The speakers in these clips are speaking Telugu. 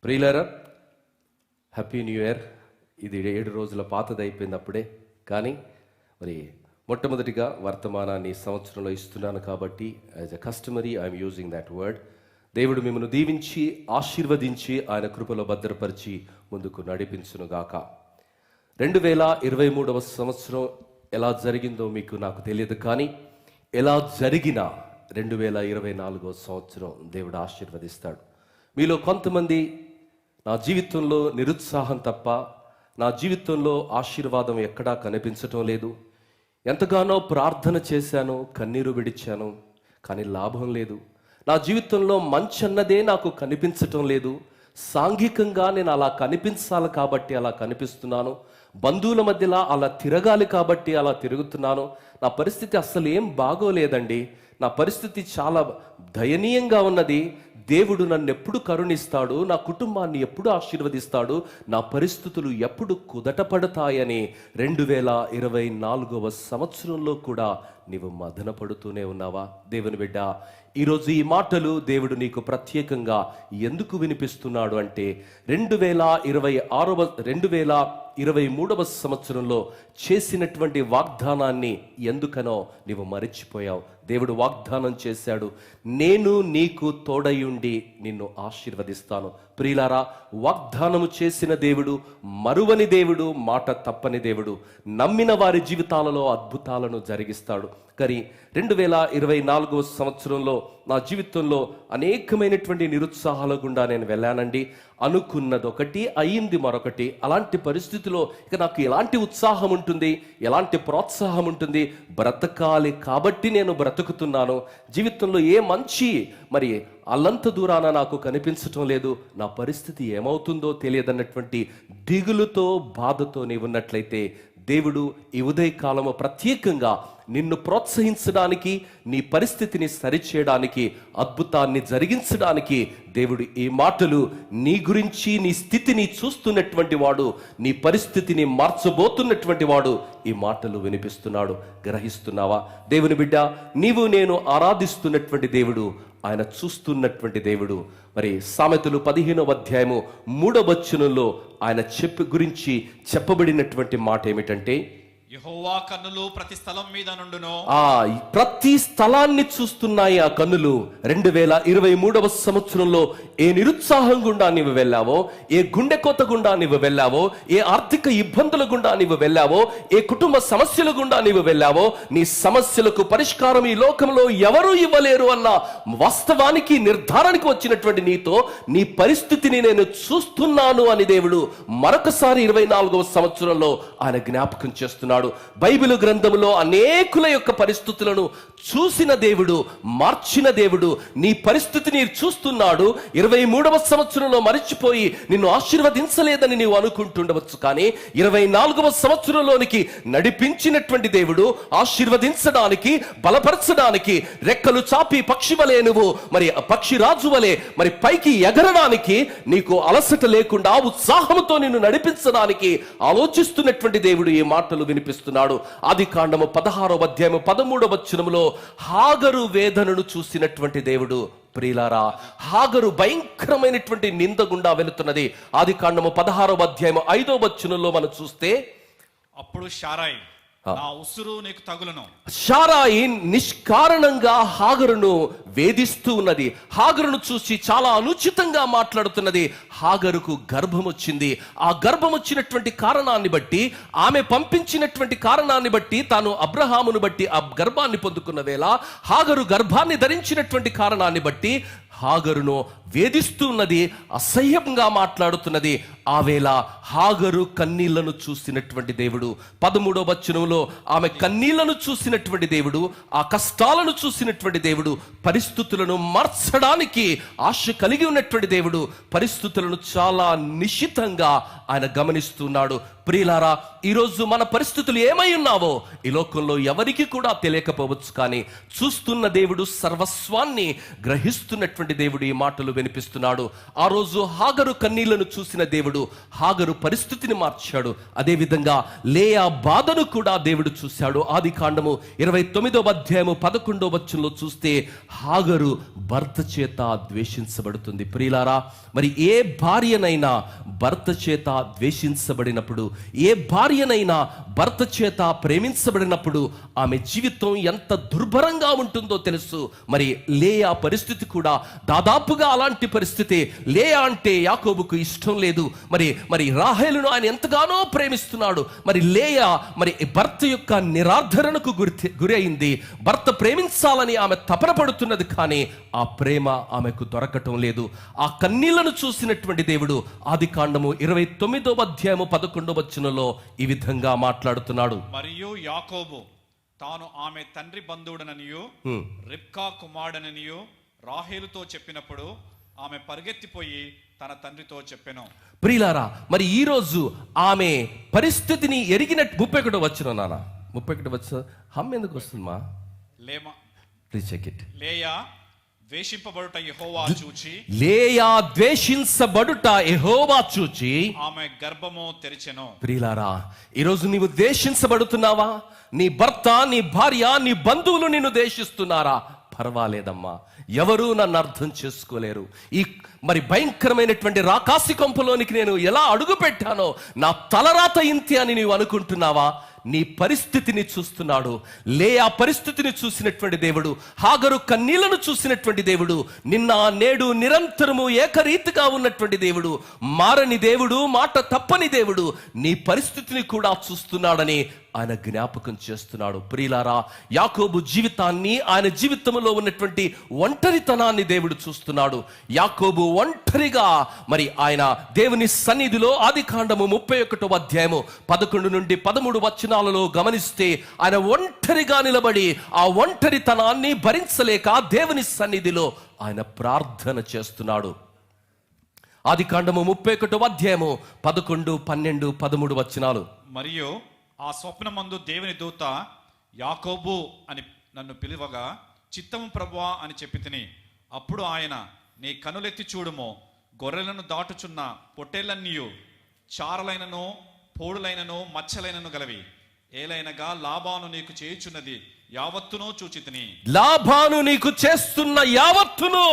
ప్రియులారా, హ్యాపీ న్యూ ఇయర్. ఇది 7 రోజుల పాతది అయిపోయింది అప్పుడే. కానీ మరి మొట్టమొదటిగా వర్తమానాన్ని సంవత్సరంలో ఇస్తున్నాను కాబట్టి as a customary I'm using that word. దేవుడు మిమ్మల్ని దీవించి ఆశీర్వదించి ఆయన కృపలో భద్రపరిచి ముందుకు నడిపించునుగాక. 2023వ సంవత్సరం ఎలా జరిగిందో నాకు తెలియదు, కానీ ఎలా జరిగినా 2024వ సంవత్సరం దేవుడు ఆశీర్వదిస్తాడు. మీలో కొంతమంది నా జీవితంలో నిరుత్సాహం తప్ప నా జీవితంలో ఆశీర్వాదం ఎక్కడా కనిపించటం లేదు, ఎంతగానో ప్రార్థన చేశాను, కన్నీరు విడిచాను, కానీ లాభం లేదు, నా జీవితంలో మంచి అన్నదే నాకు కనిపించటం లేదు, సాంఘికంగా నేను అలా కనిపించాలి కాబట్టి అలా కనిపిస్తున్నాను, బంధువుల మధ్యలో అలా తిరగాలి కాబట్టి అలా తిరుగుతున్నాను, నా పరిస్థితి అస్సలు ఏం బాగోలేదండి, నా పరిస్థితి చాలా దయనీయంగా ఉన్నది, దేవుడు నన్ను ఎప్పుడు కరుణిస్తాడు, నా కుటుంబాన్ని ఎప్పుడు ఆశీర్వదిస్తాడు, నా పరిస్థితులు ఎప్పుడు కుదటపడతాయని 2024వ సంవత్సరంలో కూడా నీవు మదనపడుతూనే ఉన్నావా? దేవుని బిడ్డ, ఈరోజు ఈ మాటలు దేవుడు నీకు ప్రత్యేకంగా ఎందుకు వినిపిస్తున్నాడు అంటే 2023వ సంవత్సరంలో చేసినటువంటి వాగ్దానాన్ని ఎందుకనో నీవు మరిచిపోయావు. దేవుడు వాగ్దానం చేశాడు, నేను నీకు తోడయుండి నిన్ను ఆశీర్వదిస్తాను. ప్రియులారా, వాగ్దానము చేసిన దేవుడు మరువని దేవుడు, మాట తప్పని దేవుడు, నమ్మిన వారి జీవితాలలో అద్భుతాలను జరిగిస్తాడు. కానీ 2024వ సంవత్సరంలో నా జీవితంలో అనేకమైనటువంటి నిరుత్సాహాల గుండా నేను వెళ్ళానండి. అనుకున్నది ఒకటి, అయ్యింది మరొకటి. అలాంటి పరిస్థితిలో ఇక నాకు ఎలాంటి ఉత్సాహం ఉంటుంది, ఎలాంటి ప్రోత్సాహం ఉంటుంది? బ్రతకాలి కాబట్టి నేను బ్రతుకుతున్నాను. జీవితంలో ఏ మంచి మరి అల్లంత దూరాన నాకు కనిపించటం లేదు, నా పరిస్థితి ఏమవుతుందో తెలియదన్నటువంటి దిగులుతో బాధతో నీవున్నట్లయితే దేవుడు ఈ ఉదయకాలము ప్రత్యేకంగా నిన్ను ప్రోత్సహించడానికి, నీ పరిస్థితిని సరిచేయడానికి, అద్భుతాన్ని జరిగించడానికి దేవుడు ఈ మాటలు నీ గురించి, నీ స్థితిని చూస్తున్నటువంటి వాడు, నీ పరిస్థితిని మార్చబోతున్నటువంటి వాడు ఈ మాటలు వినిపిస్తున్నాడు. గ్రహిస్తున్నావా? దేవుని బిడ్డ, నీవు నేను ఆరాధిస్తున్నటువంటి దేవుడు ఆయన చూస్తున్నటువంటి దేవుడు. మరి సామెతలు 15వ అధ్యాయము 3వ వచనంలో ఆయన గురించి చెప్పబడినటువంటి మాట ఏమిటంటే, యెహోవా కన్నులు ప్రతి స్థలం మీద నుండును. ప్రతి స్థలాన్ని చూస్తున్నాయి ఆ కన్నులు. 2023వ సంవత్సరంలో ఏ నిరుత్సాహం గుండా నీవు వెళ్ళావో, ఏ గుండె కోత గుండా నీవు వెళ్ళావో, ఏ ఆర్థిక ఇబ్బందుల గుండా నీవు వెళ్ళావో, ఏ కుటుంబ సమస్యల గుండా నీవు వెళ్ళావో, నీ సమస్యలకు పరిష్కారం ఈ లోకంలో ఎవరూ ఇవ్వలేరు అన్న వాస్తవానికి నిర్ధారణకు వచ్చినటువంటి నీతో నీ పరిస్థితిని నేను చూస్తున్నాను అని దేవుడు మరొకసారి 24వ సంవత్సరంలో ఆయన జ్ఞాపకం చేస్తున్నాడు. బైబిల్ గ్రంథములో అనేకుల యొక్క పరిస్థితులను చూసిన దేవుడు, మార్చిన దేవుడు నీ పరిస్థితిని చూస్తున్నాడు. 23వ సంవత్సరంలో మరిచిపోయి నిన్ను ఆశీర్వదించలేదని నీవు అనుకుంటుండవచ్చు, కానీ 24వ సంవత్సరంలోనికి నడిపించినటువంటి దేవుడు ఆశీర్వదించడానికి, బలపరచడానికి, రెక్కలు చాపి పక్షి వలె నువ్వు మరి పక్షి రాజు వలె మరి పైకి ఎగరడానికి, నీకు అలసట లేకుండా ఉత్సాహంతో నిన్ను నడిపించడానికి ఆలోచిస్తున్నటువంటి దేవుడు ఈ మాటలు వినిపిస్తున్నాడు. ఆదికాండము 16వ అధ్యాయము 13వ వచనములో హాగరు వేదనను చూసినటువంటి దేవుడు. ప్రియులారా, హాగరు భయంకరమైనటువంటి నింద గుండా వెళుతున్నది. ఆదికాండము 16వ అధ్యాయము 5వ వచనంలో మనం చూస్తే, అప్పుడు శారాయి, నా ఉసురు నీకు తగులును. శారాయి నిష్కారణంగా హాగరును వేధిస్తూ ఉన్నది. హాగరును చూసి చాలా అనుచితంగా మాట్లాడుతున్నది. హాగరుకు గర్భం వచ్చింది. ఆ గర్భం వచ్చినటువంటి కారణాన్ని బట్టి, ఆమె పంపించినటువంటి కారణాన్ని బట్టి, తాను అబ్రహామును బట్టి ఆ గర్భాన్ని పొందుకున్న వేళ హాగరు గర్భాన్ని ధరించినటువంటి కారణాన్ని బట్టి హాగరును వేధిస్తూ ఉన్నది, అసహ్యంగా మాట్లాడుతున్నది. ఆ వేళ హాగరు కన్నీళ్లను చూసినటువంటి దేవుడు. 13వ వచనంలో ఆమె కన్నీళ్లను చూసినటువంటి దేవుడు, ఆ కష్టాలను చూసినటువంటి దేవుడు, పరిస్థితులను మార్చడానికి ఆశ కలిగి ఉన్నటువంటి దేవుడు, పరిస్థితులను చాలా నిశితంగా ఆయన గమనిస్తున్నాడు. ప్రియులారా, ఈరోజు మన పరిస్థితులు ఏమై ఉన్నావో ఈ లోకంలో ఎవరికి కూడా తెలియకపోవచ్చు, కానీ చూస్తున్న దేవుడు, సర్వస్వాన్ని గ్రహిస్తున్నటువంటి చూసినటువంటి దేవుడు ఈ మాటలు వినిపిస్తున్నాడు. ఆ రోజు హాగరు కన్నీళ్లను చూసిన దేవుడు హాగరు పరిస్థితిని మార్చాడు. అదేవిధంగా లేయా బాధను కూడా దేవుడు చూశాడు. ఆదికాండము 29వ అధ్యాయము 11వ వచనంలో చూస్తే హాగరు భర్త చేత ద్వేషించబడుతుంది. ప్రియులారా, మరి ఏ భార్యనైనా భర్త చేత ద్వేషించబడినప్పుడు, ఏ భార్యనైనా భర్త చేత ప్రేమించబడినప్పుడు ఆమె జీవితం ఎంత దుర్భరంగా ఉంటుందో తెలుసు. మరి లేయా పరిస్థితి కూడా దాదాపుగా అలాంటి పరిస్థితి. లేయా అంటే యాకోబుకు ఇష్టం లేదు. మరి రాహేలును ఆయన ఎంతగానో ప్రేమిస్తున్నాడు. మరి లేయా మరి భర్త యొక్క నిరాధరణకు గురి అయింది. భర్త ప్రేమించాలని ఆమె తపన పడుతున్నది, కానీ ఆ ప్రేమ ఆమెకు దొరకటం లేదు. ఆ కన్నీళ్లను చూసినటువంటి దేవుడు ఆదికాండము 29వ అధ్యాయము 11వ వచనంలో ఈ విధంగా మాట్లాడుతున్నాడు. మరియు యాకోబు తాను ఆమె తండ్రి బంధువుడననియు రిబ్కా కుమారుడననియు రాహేలుతో చెప్పినప్పుడు ఆమె పరిగెత్తిపోయి తన తండ్రితో చెప్పెను. ప్రియులారా, మరి ఈ రోజు ఆమె పరిస్థితిని ఎరిగినట్టు 31వ వచనం నాన్న 31వ వచనం హమ్ ఎందుకు వస్తుందమ్మా? లేమా ప్లీజ్ చెక్ ఇట్. లేయా ద్వేషింపబడుట యెహోవా చూచి, లేయా ద్వేషించబడుట యెహోవా చూచి ఆమె గర్భము తెరిచెను. ప్రియులారా, ఈరోజు నీవు ద్వేషించబడుతున్నావా? నీ భర్త, నీ భార్య, నీ బంధువులు నిన్ను ద్వేషిస్తున్నారా? పర్వాలేదమ్మా, ఎవరూ నన్ను అర్థం చేసుకోలేరు. ఈ మరి భయంకరమైనటువంటి రాకాసి కొంపలోనికి నేను ఎలా అడుగు పెట్టానో నా తలరాత ఇంతే అని నీవు అనుకుంటున్నావా? నీ పరిస్థితిని చూస్తున్నాడు. లేయా పరిస్థితిని చూసినటువంటి దేవుడు, హాగరు కన్నీళ్లను చూసినటువంటి దేవుడు, నిన్న నేడు నిరంతరము ఏకరీతిగా ఉన్నటువంటి దేవుడు, మారని దేవుడు, మాట తప్పని దేవుడు నీ పరిస్థితిని కూడా చూస్తున్నాడని ఆయన జ్ఞాపకం చేస్తున్నాడు. ప్రియులారా, యాకోబు జీవితాన్ని, ఆయన జీవితంలో ఉన్నటువంటి ఒంటరితనాన్ని దేవుడు చూస్తున్నాడు. యాకోబు ఒంటరిగా మరి ఆయన దేవుని సన్నిధిలో ఆదికాండము 31వ అధ్యాయము 11 నుండి 13 వచనాలలో గమనిస్తే ఆయన ఒంటరిగా నిలబడి ఆ ఒంటరితనాన్ని భరించలేక దేవుని సన్నిధిలో ఆయన ప్రార్థన చేస్తున్నాడు. ఆదికాండము 31వ అధ్యాయము 11, 12, 13 వచనాలు. మరియు ఆ స్వప్నమందు దేవుని దూత యాకోబు అని నన్ను పిలువగా, చిత్తము ప్రభువా అని చెప్పి తిని. అప్పుడు ఆయన, నీ కనులెత్తి చూడుము, గొర్రెలను దాటుచున్న పొట్టేళ్లన్నీయు చారలైనను పోడులైనను మచ్చలైనను గలవి. ఏలైనగా లాబాను నీకు చేయుచున్నది యావత్తును చూచితిని. లాబాను నీకు చేస్తున్న యావత్తును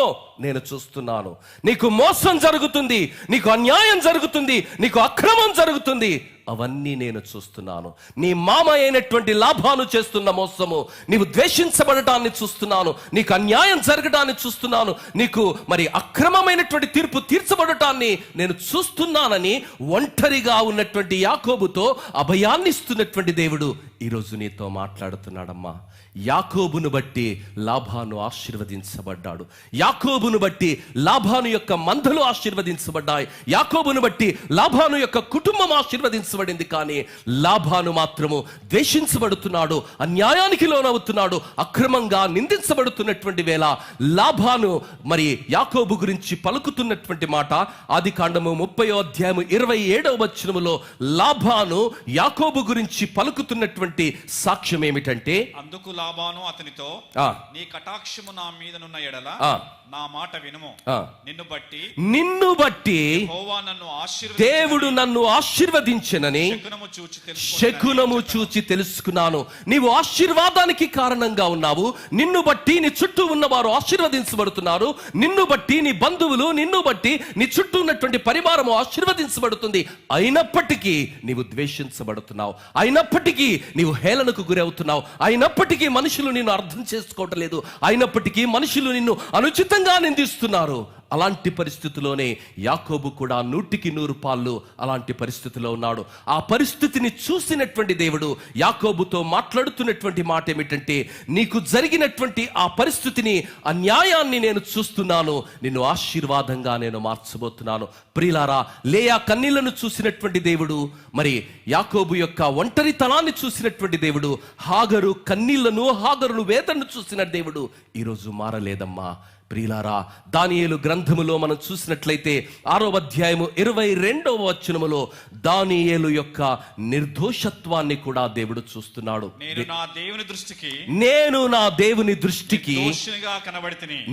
నేను చూస్తున్నాను. నీకు మోసం జరుగుతుంది, నీకు అన్యాయం జరుగుతుంది, నీకు అక్రమం జరుగుతుంది, అవన్నీ నేను చూస్తున్నాను. నీ మామ అయినటువంటి లాబాను చేస్తున్న మోసము, నీవు ద్వేషించబడటాన్ని చూస్తున్నాను, నీకు అన్యాయం జరగడాన్ని చూస్తున్నాను, నీకు మరి అక్రమమైనటువంటి తీర్పు తీర్చబడటాన్ని నేను చూస్తున్నానని ఒంటరిగా ఉన్నటువంటి యాకోబుతో అభయాన్ని ఇస్తున్నటువంటి దేవుడు ఈరోజు నీతో మాట్లాడుతున్నాడమ్మా. యాకోబును బట్టి లాబాను ఆశీర్వదించబడ్డాడు. యాకోబును బట్టి లాబాను యొక్క మందలు ఆశీర్వదించబడ్డాయి. యాకోబును బట్టి లాబాను యొక్క కుటుంబం ఆశీర్వదించబడింది. కానీ లాబాను మాత్రము ద్వేషించబడుతున్నాడు, అన్యాయానికి లోనవుతున్నాడు, అక్రమంగా నిందించబడుతున్నటువంటి వేళ లాబాను మరి యాకోబు గురించి పలుకుతున్నటువంటి మాట ఆదికాండము 30వ అధ్యాయము 27వ వచనములో లాబాను యాకోబు గురించి పలుకుతున్నటువంటి సాక్ష్యం ఏమిటంటే, అందుకు లాబాను అతనితో, నీ కటాక్షము నా మీదనున్న ఎడల నా మాట వినుము. నిన్ను బట్టి దేవుడు నన్ను ఆశీర్వదించెనని శకునము చూచి తెలుసుకున్నాను. నీవు ఆశీర్వాదానికి కారణంగా ఉన్నావు. నిన్ను బట్టి నీ చుట్టూ ఉన్నవారు ఆశీర్వదించబడుతున్నారు. నిన్ను బట్టి నీ బంధువులు, నిన్ను బట్టి నీ చుట్టూ ఉన్నటువంటి పరివారము ఆశీర్వదించబడుతుంది. అయినప్పటికీ నీవు ద్వేషించబడుతున్నావు, అయినప్పటికీ నీవు హేళనకు గురవుతున్నావు, అయినప్పటికీ మనుషులు నిన్ను అర్థం చేసుకోవటం లేదు, అయినప్పటికీ మనుషులు నిన్ను అనుచితంగా నిందిస్తున్నారు. అలాంటి పరిస్థితిలోనే యాకోబు కూడా 100కి 100 అలాంటి పరిస్థితిలో ఉన్నాడు. ఆ పరిస్థితిని చూసినటువంటి దేవుడు యాకోబుతో మాట్లాడుతున్నటువంటి మాట ఏమిటంటే, నీకు జరిగినటువంటి ఆ పరిస్థితిని, అన్యాయాన్ని నేను చూస్తున్నాను, నిన్ను ఆశీర్వాదంగా నేను మార్చబోతున్నాను. ప్రియులారా, లేయా కన్నీళ్లను చూసినటువంటి దేవుడు, మరి యాకోబు యొక్క ఒంటరితనాన్ని చూసినటువంటి దేవుడు, హాగరు కన్నీళ్లను, హాగరును వేదనను చూసిన దేవుడు ఈరోజు మారలేదమ్మా. ప్రియులారా, దానియేలు గ్రంథములో మనం చూసినట్లయితే 6వ అధ్యాయము 22వ వచనములో దానియేలు యొక్క నిర్దోషత్వాన్ని కూడా దేవుడు చూస్తున్నాడు. నేను నా దేవుని దృష్టికి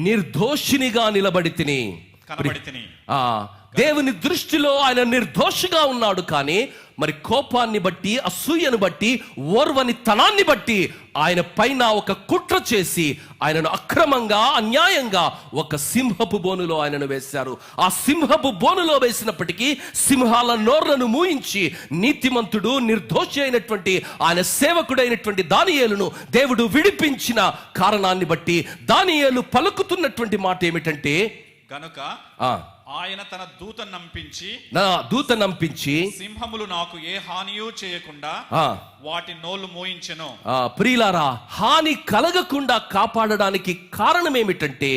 నిర్దోషినిగా నిలబడితిని. దేవుని దృష్టిలో ఆయన నిర్దోషిగా ఉన్నాడు. కానీ మరి కోపాన్ని బట్టి, అసూయను బట్టి, ఓర్వని తనాన్ని బట్టి ఆయన పైన ఒక కుట్ర చేసి ఆయనను అక్రమంగా, అన్యాయంగా ఒక సింహపు బోనులో ఆయనను వేశారు. ఆ సింహపు బోనులో వేసినప్పటికీ సింహాల నోర్లను మూయించి నీతిమంతుడు, నిర్దోషి అయినటువంటి ఆయన సేవకుడైనటువంటి దానియేలును దేవుడు విడిపించిన కారణాన్ని బట్టి దానియేలు పలుకుతున్నటువంటి మాట ఏమిటంటే, గనుక ఆయన తన దూత నంపించి సింహములు నాకు ఏ హానియూ చేయకుండా వాటి నోళ్లు మోయించెను. ప్రియులారా, హాని కలగకుండా కాపాడడానికి కారణం ఏమిటంటే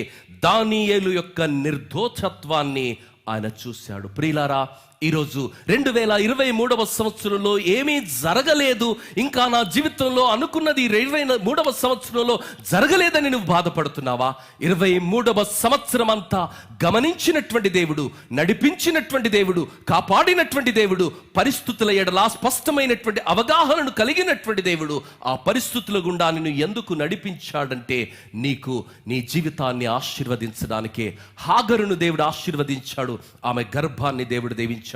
దానియేలు యొక్క నిర్దోషత్వాన్ని ఆయన చూశాడు. ప్రియులారా, ఈరోజు 2023వ సంవత్సరంలో ఏమీ జరగలేదు, ఇంకా నా జీవితంలో అనుకున్నది 23వ సంవత్సరంలో జరగలేదని నువ్వు బాధపడుతున్నావా? 23వ సంవత్సరం అంతా గమనించినటువంటి దేవుడు, నడిపించినటువంటి దేవుడు, కాపాడినటువంటి దేవుడు, పరిస్థితుల ఎడలా స్పష్టమైనటువంటి అవగాహనను కలిగినటువంటి దేవుడు ఆ పరిస్థితుల గుండా నిన్ను ఎందుకు నడిపించాడంటే నీకు నీ జీవితాన్ని ఆశీర్వదించడానికే. హాగరును దేవుడు ఆశీర్వదించాడు, ఆమె గర్భాన్ని దేవుడు దీవించాడు.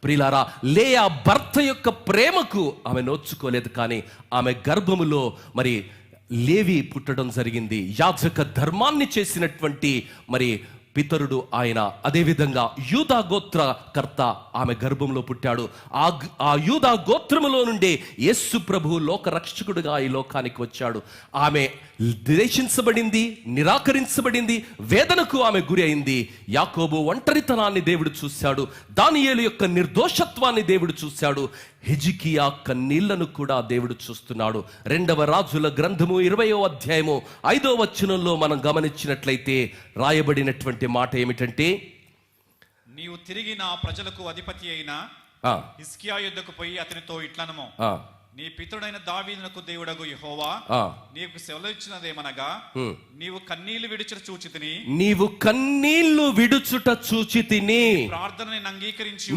ప్రియులారా, లేయా భర్త యొక్క ప్రేమకు ఆమె నోచుకోలేదు, కానీ ఆమె గర్భములో మరి లేవి పుట్టడం జరిగింది. యాజక ధర్మాన్ని చేసినటువంటి మరి పితరుడు ఆయన. అదేవిధంగా యూదా గోత్రకర్త ఆమె గర్భంలో పుట్టాడు. ఆ యూదా గోత్రములో నుండే యేసు ప్రభు లోక రక్షకుడుగా ఈ లోకానికి వచ్చాడు. ఆమె ద్వేషించబడింది, నిరాకరించబడింది, వేదనకు ఆమె గురి అయింది. యాకోబు ఒంటరితనాన్ని దేవుడు చూశాడు, దానియేలు యొక్క నిర్దోషత్వాన్ని దేవుడు చూశాడు, హిజ్కియా కన్నీళ్లను కూడా దేవుడు చూస్తున్నాడు. 2వ రాజుల గ్రంథము 20వ అధ్యాయము 5వ వచనంలో మనం గమనించినట్లయితే రాయబడినటువంటి మాట ఏమిటంటే, నీవు తిరిగి నా ప్రజలకు అధిపతి అయిన హిజ్కియా యుద్ధకు పోయి అతనితో ఇట్లనము, నీ పితరుడైన దావీదునకు దేవుడగు యెహోవా నీకు సెలవిచ్చినదేమనగా, నీవు కన్నీళ్లు విడుచుట చూచితిని,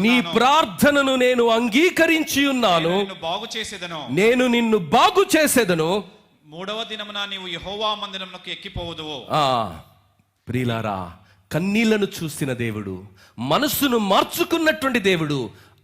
నీ ప్రార్థనను నేను అంగీకరించి ఉన్నాను, నేను నిన్ను బాగు చేసేదను, 3వ దినమున నీవు యెహోవా మందిరమునకు ఎక్కిపోవుదువు. ప్రియులారా, కన్నీళ్లను చూసిన దేవుడు, మనసును మార్చుకున్నటువంటి దేవుడు,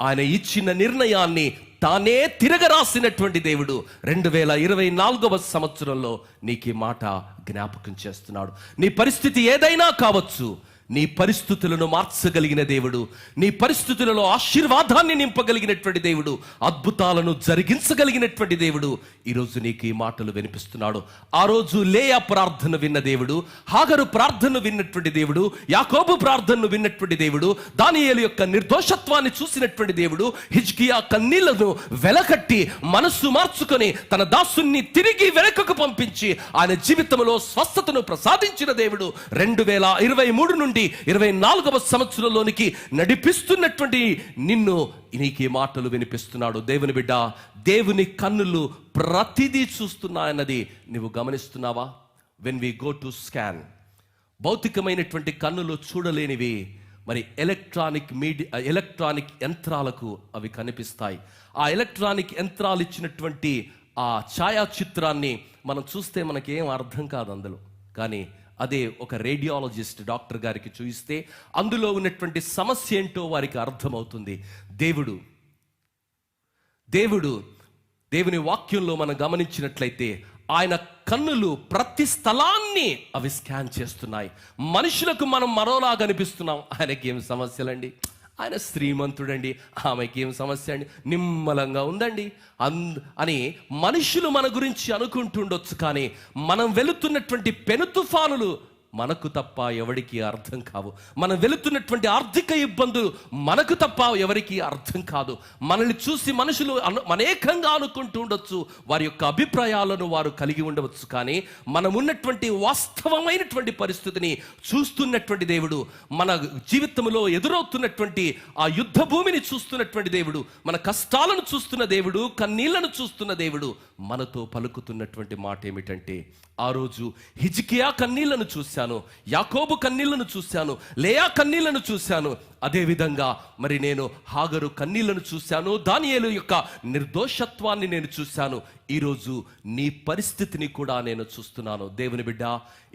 ఆయన ఇచ్చిన నిర్ణయాన్ని తానే తిరగరాసినటువంటి దేవుడు 2024వ సంవత్సరంలో నీకు ఈ మాట జ్ఞాపకం చేస్తున్నాడు. నీ పరిస్థితి ఏదైనా కావచ్చు, నీ పరిస్థితులను మార్చగలిగిన దేవుడు, నీ పరిస్థితులలో ఆశీర్వాదాన్ని నింపగలిగినటువంటి దేవుడు, అద్భుతాలను జరిగించగలిగినటువంటి దేవుడు ఈరోజు నీకు ఈ మాటలు వినిపిస్తున్నాడు. ఆ రోజు లేయా ప్రార్థన విన్న దేవుడు, హాగరు ప్రార్థన విన్నటువంటి దేవుడు, యాకోబు ప్రార్థనను విన్నటువంటి దేవుడు, దానియేలు యొక్క నిర్దోషత్వాన్ని చూసినటువంటి దేవుడు, హిజ్కియా కన్నీళ్లను వెలకట్టి మనస్సు మార్చుకొని తన దాసుని తిరిగి వెనకకు పంపించి ఆయన జీవితంలో స్వస్థతను ప్రసాదించిన దేవుడు 2023 నుండి 24వ సంవత్సరంలోనికి నడిపిస్తున్నటువంటి నిన్ను నీకు ఈ మాటలు వినిపిస్తున్నాడు. దేవుని బిడ్డ, దేవుని కన్నులు ప్రతిదీ చూస్తున్నాయన్నది నువ్వు గమనిస్తున్నావా? When we go to scan, భౌతికమైనటువంటి కన్నులు చూడలేనివి మరి ఎలక్ట్రానిక్ యంత్రాలకు అవి కనిపిస్తాయి. ఆ ఎలక్ట్రానిక్ యంత్రాలు ఇచ్చినటువంటి ఆ ఛాయాచిత్రాన్ని మనం చూస్తే మనకేం అర్థం కాదు అందులో. కానీ అదే ఒక రేడియాలజిస్ట్ డాక్టర్ గారికి చూయిస్తే అందులో ఉన్నటువంటి సమస్య ఏంటో వారికి అర్థమవుతుంది. దేవుని వాక్యంలో మనం గమనించినట్లయితే ఆయన కన్నులు ప్రతి స్థలాన్ని అవి స్కాన్ చేస్తున్నాయి. మనుషులకు మనం మరోలా కనిపిస్తున్నాం, ఆయనకి ఏం సమస్యలండి? ఆయన శ్రీమంతుడండి, ఆమెకి ఏం సమస్య అండి? నిమ్మలంగా ఉందండి అని మనుషులు మన గురించి అనుకుంటుండొచ్చు. కానీ మనం వెళుతున్నటువంటి పెను తుఫానులు మనకు తప్ప ఎవరికి అర్థం కావు. మనం వెళుతున్నటువంటి ఆర్థిక ఇబ్బందులు మనకు తప్ప ఎవరికి అర్థం కాదు. మనల్ని చూసి మనుషులు అనేకంగా అనుకుంటూ ఉండొచ్చు, వారి యొక్క అభిప్రాయాలను వారు కలిగి ఉండవచ్చు. కానీ మనం ఉన్నటువంటి వాస్తవమైనటువంటి పరిస్థితిని చూస్తున్నటువంటి దేవుడు, మన జీవితంలో ఎదురవుతున్నటువంటి ఆ యుద్ధ భూమిని చూస్తున్నటువంటి దేవుడు, మన కష్టాలను చూస్తున్న దేవుడు, కన్నీళ్లను చూస్తున్న దేవుడు మనతో పలుకుతున్నటువంటి మాట ఏమిటంటే, ఆ రోజు హిజ్కియా కన్నీళ్లను చూశాను, యాకోబు కన్నీళ్లను చూశాను, లేయా కన్నీళ్లను చూశాను, అదేవిధంగా మరి నేను హాగరు కన్నీళ్లను చూశాను, దానియేలు యొక్క నిర్దోషత్వాన్ని నేను చూశాను. ఈరోజు నీ పరిస్థితిని కూడా నేను చూస్తున్నాను. దేవుని బిడ్డ,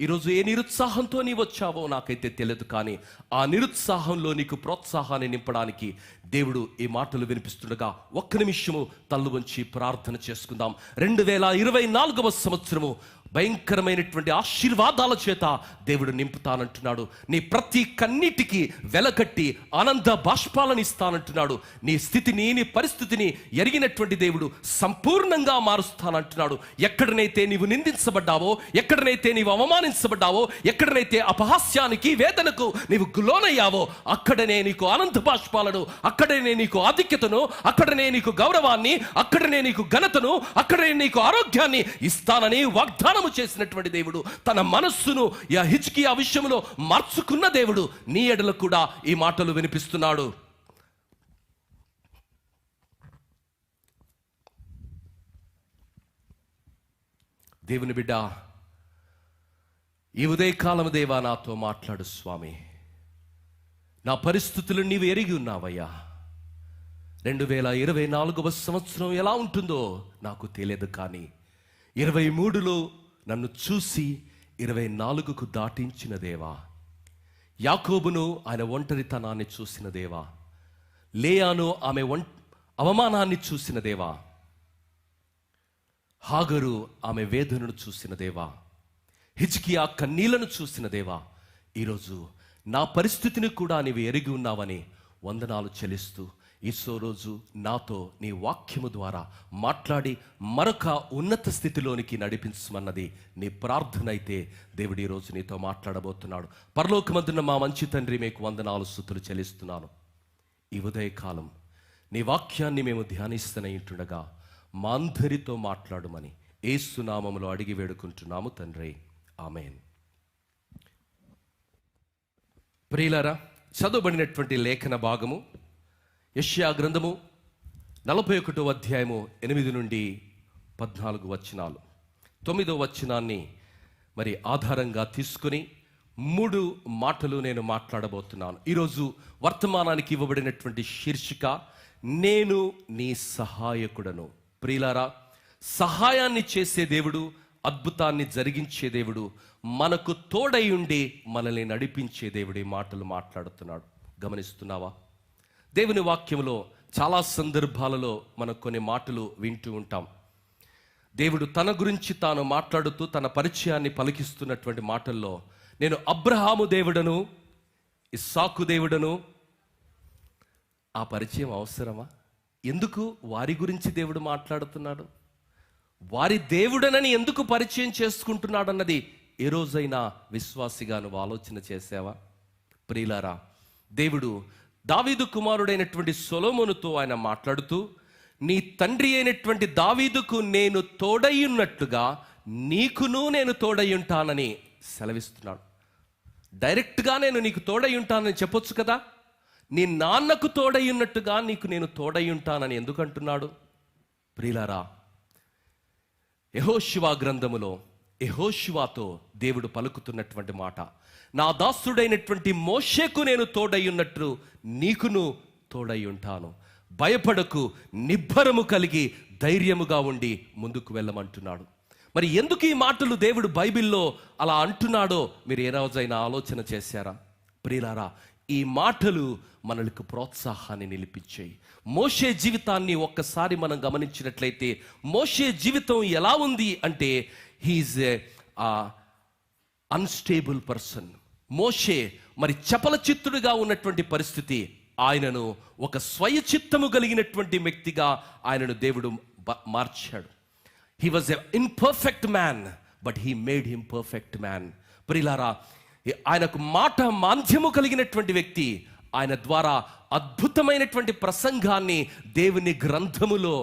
ఈరోజు ఏ నిరుత్సాహంతో నీ వచ్చావో నాకైతే తెలియదు, కానీ ఆ నిరుత్సాహంలో నీకు ప్రోత్సాహాన్ని నింపడానికి దేవుడు ఈ మాటలు వినిపిస్తుండగా ఒక్క నిమిషము తల్లు వంచి ప్రార్థన చేసుకుందాం. 2024వ సంవత్సరము భయంకరమైనటువంటి ఆశీర్వాదాల చేత దేవుడు నింపుతానంటున్నాడు. నీ ప్రతి కన్నీటికి వెలకట్టి ఆనంద బాష్పాలను ఇస్తానంటున్నాడు. నీ స్థితిని, నీ పరిస్థితిని ఎరిగినటువంటి దేవుడు సంపూర్ణంగా మారుస్తానంటున్నాడు. ఎక్కడనైతే నీవు నిందించబడ్డావో, ఎక్కడనైతే నీవు అవమానించబడ్డావో, ఎక్కడనైతే అపహాస్యానికి, వేదనకు నీవు గులోనయ్యావో, అక్కడనే నీకు ఆనంద బాష్పాలను, అక్కడనే నీకు ఆధిక్యతను, అక్కడనే నీకు గౌరవాన్ని, అక్కడనే నీకు ఘనతను, అక్కడనే నీకు ఆరోగ్యాన్ని ఇస్తానని వాగ్దానము చేసినటువంటి దేవుడు, తన మనస్సును హిజ్కియా విషయంలో మార్చుకున్న దేవుడు నీ ఎడల కూడా ఈ మాటలు వినిపిస్తున్నాడు. దేవుని బిడ్డ, ఈ ఉదయకాలం దేవా నాతో మాట్లాడు స్వామి. నా పరిస్థితులు నీవు ఎరిగి ఉన్నావయ్యా. 2024వ సంవత్సరం ఎలా ఉంటుందో నాకు తెలియదు, కానీ 23లో నన్ను చూసి 24కు దాటించిన దేవా, యాకోబును ఆయన ఒంటరితనాన్ని చూసిన దేవా, లేయాను ఆమె అవమానాన్ని చూసిన దేవా, హాగరు ఆమె వేదనను చూసిన దేవా, హిజ్కియా కన్నీళ్లను చూసిన దేవా, ఈరోజు నా పరిస్థితిని కూడా నీవు ఎరిగి ఉన్నావని వందనాలు చెల్లిస్తూ ఈసో రోజు నాతో నీ వాక్యము ద్వారా మాట్లాడి మరొక ఉన్నత స్థితిలోనికి నడిపించమన్నది నీ ప్రార్థన అయితే దేవుడు ఈరోజు నీతో మాట్లాడబోతున్నాడు. పరలోకమందున్న మా మంచి తండ్రి, మీకు వందనాలు స్తుతులు చెల్లిస్తున్నాను. ఈ ఉదయకాలం నీ వాక్యాన్ని మేము ధ్యానిస్తూనే ఉంటుండగా మా అందరితో మాట్లాడుమని యేసు నామములో అడిగి వేడుకుంటున్నాము తండ్రి, ఆమేన్. ప్రియులారా, చదవబడినటువంటి లేఖన భాగము యెషయా గ్రంథము 41వ అధ్యాయము 8 నుండి 14 వచనాలు. 9వ వచనాన్ని మరి ఆధారంగా తీసుకుని 3 మాటలు నేను మాట్లాడబోతున్నాను. ఈరోజు వర్తమానానికి ఇవ్వబడినటువంటి శీర్షిక, నేను నీ సహాయకుడను. ప్రియులారా, సహాయాన్ని చేసే దేవుడు, అద్భుతాన్ని జరిగించే దేవుడు, మనకు తోడై ఉండి మనల్ని నడిపించే దేవుడు ఈ మాటలు మాట్లాడుతున్నాడు. గమనిస్తున్నావా? దేవుని వాక్యంలో చాలా సందర్భాలలో మనం కొన్ని మాటలు వింటూ ఉంటాం. దేవుడు తన గురించి తాను మాట్లాడుతూ తన పరిచయాన్ని పలికిస్తున్నటువంటి మాటల్లో, నేను అబ్రహాము దేవుడను, ఇస్సాకు దేవుడను. ఆ పరిచయం అవసరమా? ఎందుకు వారి గురించి దేవుడు మాట్లాడుతున్నాడు? వారి దేవుడనని ఎందుకు పరిచయం చేసుకుంటున్నాడు అన్నది ఏ రోజైనా విశ్వాసిగా నువ్వు ఆలోచన చేసావా? ప్రియులారా, దేవుడు దావీదు కుమారుడైనటువంటి సొలొమోనుతో ఆయన మాట్లాడుతూ, నీ తండ్రి అయినటువంటి దావీదుకు నేను తోడయ్యున్నట్లుగా నీకును నేను తోడయ్యుంటానని సెలవిస్తున్నాడు. డైరెక్ట్గా నేను నీకు తోడయ్యుంటానని చెప్పొచ్చు కదా. నీ నాన్నకు తోడయ్యున్నట్టుగా నీకు నేను తోడయ్యుంటానని ఎందుకు అంటున్నాడు? ప్రియులారా, యెహోషువ గ్రంథములో యెహోషువతో దేవుడు పలుకుతున్నటువంటి మాట, నా దాసుడైనటువంటి మోషేకు నేను తోడయ్యున్నట్లు నీకును తోడై ఉంటాను. భయపడకు, నిబ్బరము కలిగి ధైర్యముగా ఉండి ముందుకు వెళ్ళమంటున్నాడు. మరి ఎందుకు ఈ మాటలు దేవుడు బైబిల్లో అలా అంటున్నాడో మీరు ఏ రోజైనా ఆలోచన చేశారా? ప్రియులారా, ఈ మాటలు మనకు ప్రోత్సాహాన్ని నిలిపించాయి. మోషే జీవితాన్ని ఒక్కసారి మనం గమనించినట్లయితే, మోషే జీవితం ఎలా ఉంది అంటే, హీఈస్ ఏ అన్స్టేబుల్ పర్సన్. మోషే మరి చపల చిత్తుడుగా ఉన్నటువంటి పరిస్థితి ఆయనను ఒక స్వయ చిత్తము కలిగినటువంటి వ్యక్తిగా ఆయనను దేవుడు మార్చాడు. He was a imperfect man, but he made him perfect man. ప్రియులారా, ఆయనకు మాట మాంద్యము కలిగినటువంటి వ్యక్తి, ఆయన ద్వారా అద్భుతమైనటువంటి ప్రసంగాన్ని దేవుని గ్రంథములో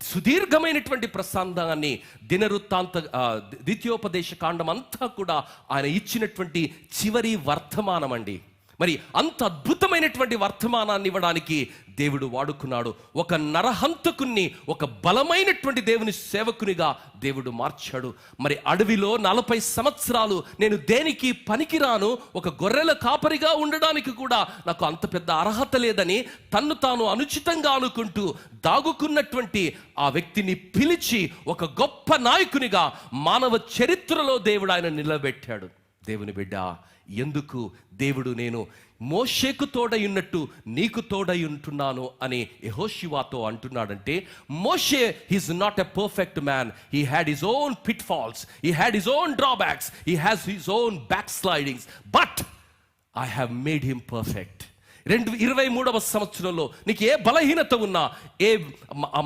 సుదీర్ఘమైనటువంటి ప్రసంగాన్ని ద్వితీయోపదేశ కాండం అంతా కూడా ఆయన ఇచ్చినటువంటి చివరి వర్తమానం అండి. మరి అంత అద్భుతమైనటువంటి వర్తమానాన్ని ఇవ్వడానికి దేవుడు వాడుకున్నాడు. ఒక నరహంతకుణ్ణి ఒక బలమైనటువంటి దేవుని సేవకునిగా దేవుడు మార్చాడు. మరి అడవిలో 40 సంవత్సరాలు నేను దేనికి పనికిరాను, ఒక గొర్రెల కాపరిగా ఉండడానికి కూడా నాకు అంత పెద్ద అర్హత లేదని తన్ను తాను అనుచితంగా అనుకుంటూ దాగుకున్నటువంటి ఆ వ్యక్తిని పిలిచి ఒక గొప్ప నాయకునిగా మానవ చరిత్రలో దేవుడు ఆయన నిలబెట్టాడు. దేవుని బిడ్డ, ఎందుకు దేవుడు నేను మోషేకు తోడై ఉన్నట్టు నీకు తోడై ఉంటున్నాను అని యెహోషువతో అంటున్నాడంటే, మోషే is not a perfect man. He had his own pitfalls, he had his own drawbacks, he has his own backslidings, but I have made him perfect. 23వ సంవత్సరంలో నీకు ఏ బలహీనత ఉన్నా, ఏ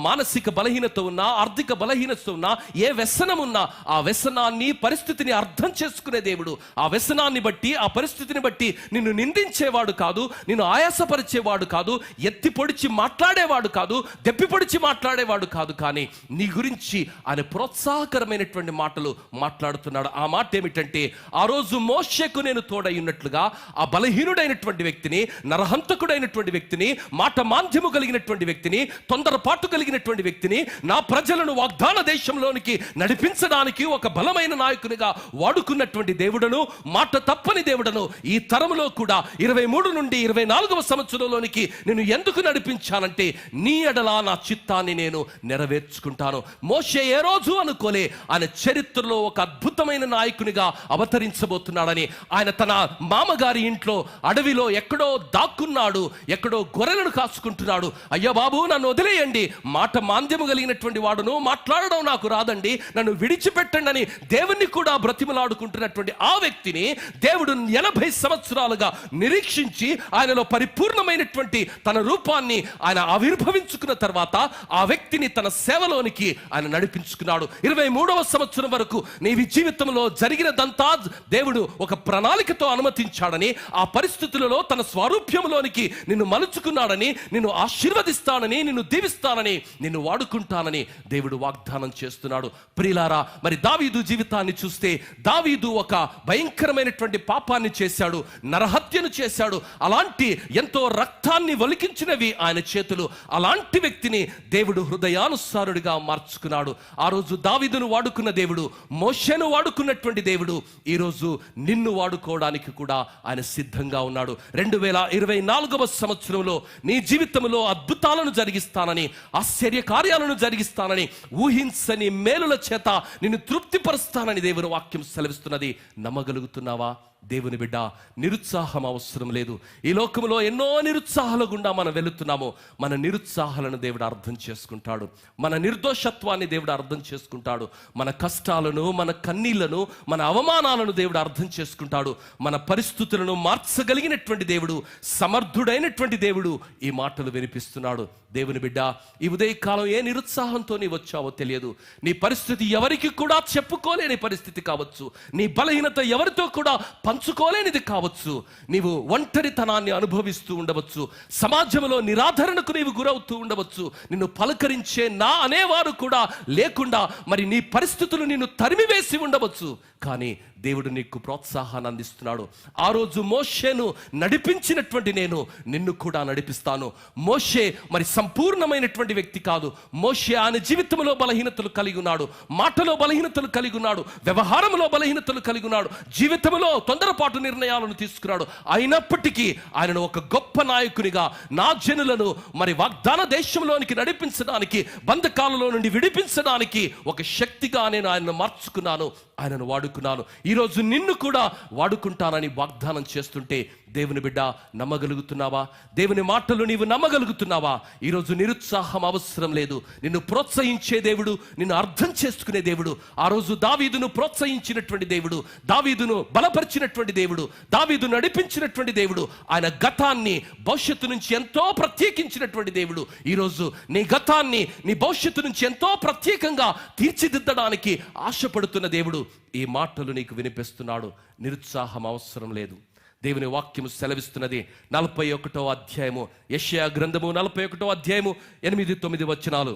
మానసిక బలహీనత ఉన్నా, ఆర్థిక బలహీనత ఉన్నా, ఏ వ్యసనం ఉన్నా, ఆ వ్యసనాన్ని పరిస్థితిని అర్థం చేసుకునే దేవుడు. ఆ వ్యసనాన్ని బట్టి, ఆ పరిస్థితిని బట్టి నిన్ను నిందించేవాడు కాదు, నిన్ను ఆయాసపరిచేవాడు కాదు, ఎత్తి పొడిచి మాట్లాడేవాడు కాదు, దెప్పి పొడిచి మాట్లాడేవాడు కాదు. కానీ నీ గురించి ఆయన ప్రోత్సాహకరమైనటువంటి మాటలు మాట్లాడుతున్నాడు. ఆ మాట ఏమిటంటే, ఆ రోజు మోషేకు నేను తోడై ఉన్నట్లుగా ఆ బలహీనుడైనటువంటి వ్యక్తిని, హంతకుడైనటువంటి వ్యక్తిని, మాట మాంద్యము కలిగినటువంటి వ్యక్తిని, తొందరపాటు కలిగినటువంటి వ్యక్తిని నా ప్రజలను వాగ్దాన దేశంలోనికి నడిపించడానికి ఒక బలమైన నాయకునిగా వాడుకున్నటువంటి దేవుడను, మాట తప్పని దేవుడను ఈ తరములో కూడా 23 నుండి 24వ సంవత్సరంలోనికి నేను ఎందుకు నడిపించానంటే, నీ ఎడల నా చిత్తాన్ని నేను నెరవేర్చుకుంటాను. మోషే ఏ రోజు అనుకోలే ఆయన చరిత్రలో ఒక అద్భుతమైన నాయకునిగా అవతరించబోతున్నాడని. ఆయన తన మామగారి ఇంట్లో అడవిలో ఎక్కడో దాక్కున్నాడు, ఎక్కడో గొర్రెలను కాచుకుంటున్నాడు. అయ్యా బాబు, నన్ను వదిలేయండి, మాట మాంద్యము కలిగినటువంటి వాడును, మాట్లాడడం నాకు రాదండి, నన్ను విడిచిపెట్టండి అని దేవుణ్ణి కూడా బ్రతిమలాడుకుంటున్నటువంటి ఆ వ్యక్తిని దేవుడు 80 సంవత్సరాలుగా నిరీక్షించి ఆయనలో పరిపూర్ణమైనటువంటి తన రూపాన్ని ఆయన ఆవిర్భవించుకున్న తర్వాత ఆ వ్యక్తిని తన సేవలోనికి ఆయన నడిపించుకున్నాడు. 23వ సంవత్సరం వరకు నీ జీవితంలో జరిగినదంతా దేవుడు ఒక ప్రణాళికతో అనుమతించాడని, ఆ పరిస్థితులలో తన స్వరూప్యంలోనికి నిన్ను మలుచుకున్నాడని, నిన్ను ఆశీర్వదిస్తానని, నిన్ను దీవిస్తానని, నిన్ను వాడుకుంటానని దేవుడు వాగ్దానం చేస్తున్నాడు. ప్రియులారా, మరి దావీదు జీవితాన్ని చూస్తే, దావీదు ఒక భయంకరమైనటువంటి పాపాన్ని చేశాడు, నరహత్యను చేశాడు. అలాంటి ఎంతో రక్తాన్ని ఒలికించినవి ఆయన చేతులు. అలాంటి వ్యక్తిని దేవుడు హృదయానుసారుడిగా మార్చుకున్నాడు. ఆ రోజు దావీదును వాడుకున్న దేవుడు, మోషేను వాడుకున్నటువంటి దేవుడు ఈరోజు నిన్ను వాడుకోవడానికి కూడా ఆయన సిద్ధంగా ఉన్నాడు. 2024వ సంవత్సరంలో నీ జీవితంలో అద్భుతాలను జరిగిస్తానని, ఆశ్చర్య కార్యాలను జరిగిస్తానని, ఊహించని మేలుల చేత నిన్ను తృప్తిపరుస్తానని దేవుని వాక్యం సెలవిస్తున్నది. నమ్మగలుగుతున్నావా? దేవుని బిడ్డ, నిరుత్సాహం అవసరం లేదు. ఈ లోకంలో ఎన్నో నిరుత్సాహాల గుండా మనం వెళుతున్నాము. మన నిరుత్సాహాలను దేవుడు అర్థం చేసుకుంటాడు, మన నిర్దోషత్వాన్ని దేవుడు అర్థం చేసుకుంటాడు, మన కష్టాలను, మన కన్నీళ్లను, మన అవమానాలను దేవుడు అర్థం చేసుకుంటాడు. మన పరిస్థితులను మార్చగలిగినటువంటి దేవుడు, సమర్థుడైనటువంటి దేవుడు ఈ మాటలు వినిపిస్తున్నాడు. దేవుని బిడ్డ, ఈ ఉదయకాలం ఏ నిరుత్సాహంతో నీ వచ్చావో తెలియదు. నీ పరిస్థితి ఎవరికి కూడా చెప్పుకోలేని పరిస్థితి కావచ్చు, నీ బలహీనత ఎవరితో కూడా పంచుకోలేనిది కావచ్చు, నీవు ఒంటరితనాన్ని అనుభవిస్తూ ఉండవచ్చు, సమాజంలో నిరాధరణకు నీవు గురవుతూ ఉండవచ్చు, నిన్ను పలకరించే నా అనేవారు కూడా లేకుండా మరి నీ పరిస్థితులు నిన్ను తరిమివేసి ఉండవచ్చు. కానీ దేవుడు నీకు ప్రోత్సాహాన్ని అందిస్తున్నాడు. ఆ రోజు మోషేను నడిపించినటువంటి నేను నిన్ను కూడా నడిపిస్తాను. మోషే మరి సంపూర్ణమైనటువంటి వ్యక్తి కాదు. మోషే ఆయన జీవితంలో బలహీనతలు కలిగి ఉన్నాడు, మాటలో బలహీనతలు కలిగి ఉన్నాడు, వ్యవహారంలో బలహీనతలు కలిగి ఉన్నాడు, జీవితంలో తొందరపాటు నిర్ణయాలను తీసుకున్నాడు. అయినప్పటికీ ఆయనను ఒక గొప్ప నాయకునిగా, నా జనులను మరి వాగ్దాన దేశంలోనికి నడిపించడానికి, బంధకాలలో నుండి విడిపించడానికి ఒక శక్తిగా నేను ఆయనను మార్చుకున్నాను, ఆయనను వాడుకున్నాను. ఈరోజు నిన్ను కూడా వాడుకుంటానని వాగ్దానం చేస్తుంటే, దేవుని బిడ్డ, నమ్మగలుగుతున్నావా? దేవుని మాటలు నీవు నమ్మగలుగుతున్నావా? ఈరోజు నిరుత్సాహం అవసరం లేదు. నిన్ను ప్రోత్సహించే దేవుడు, నిన్ను అర్థం చేసుకునే దేవుడు, ఆ రోజు దావీదును ప్రోత్సహించినటువంటి దేవుడు, దావీదును బలపరిచినటువంటి దేవుడు, దావీదు నడిపించినటువంటి దేవుడు, ఆయన గతాన్ని భవిష్యత్తు నుంచి ఎంతో ప్రత్యేకించినటువంటి దేవుడు ఈరోజు నీ గతాన్ని, నీ భవిష్యత్తు నుంచి ఎంతో ప్రత్యేకంగా తీర్చిదిద్దడానికి ఆశపడుతున్న దేవుడు ఈ మాటలు నీకు వినిపిస్తున్నాడు. నిరుత్సాహం అవసరం లేదు. దేవుని వాక్యము సెలవిస్తున్నది. 41వ అధ్యాయము, యెషయా గ్రంథము 41వ అధ్యాయము 8-9 వచనాలు.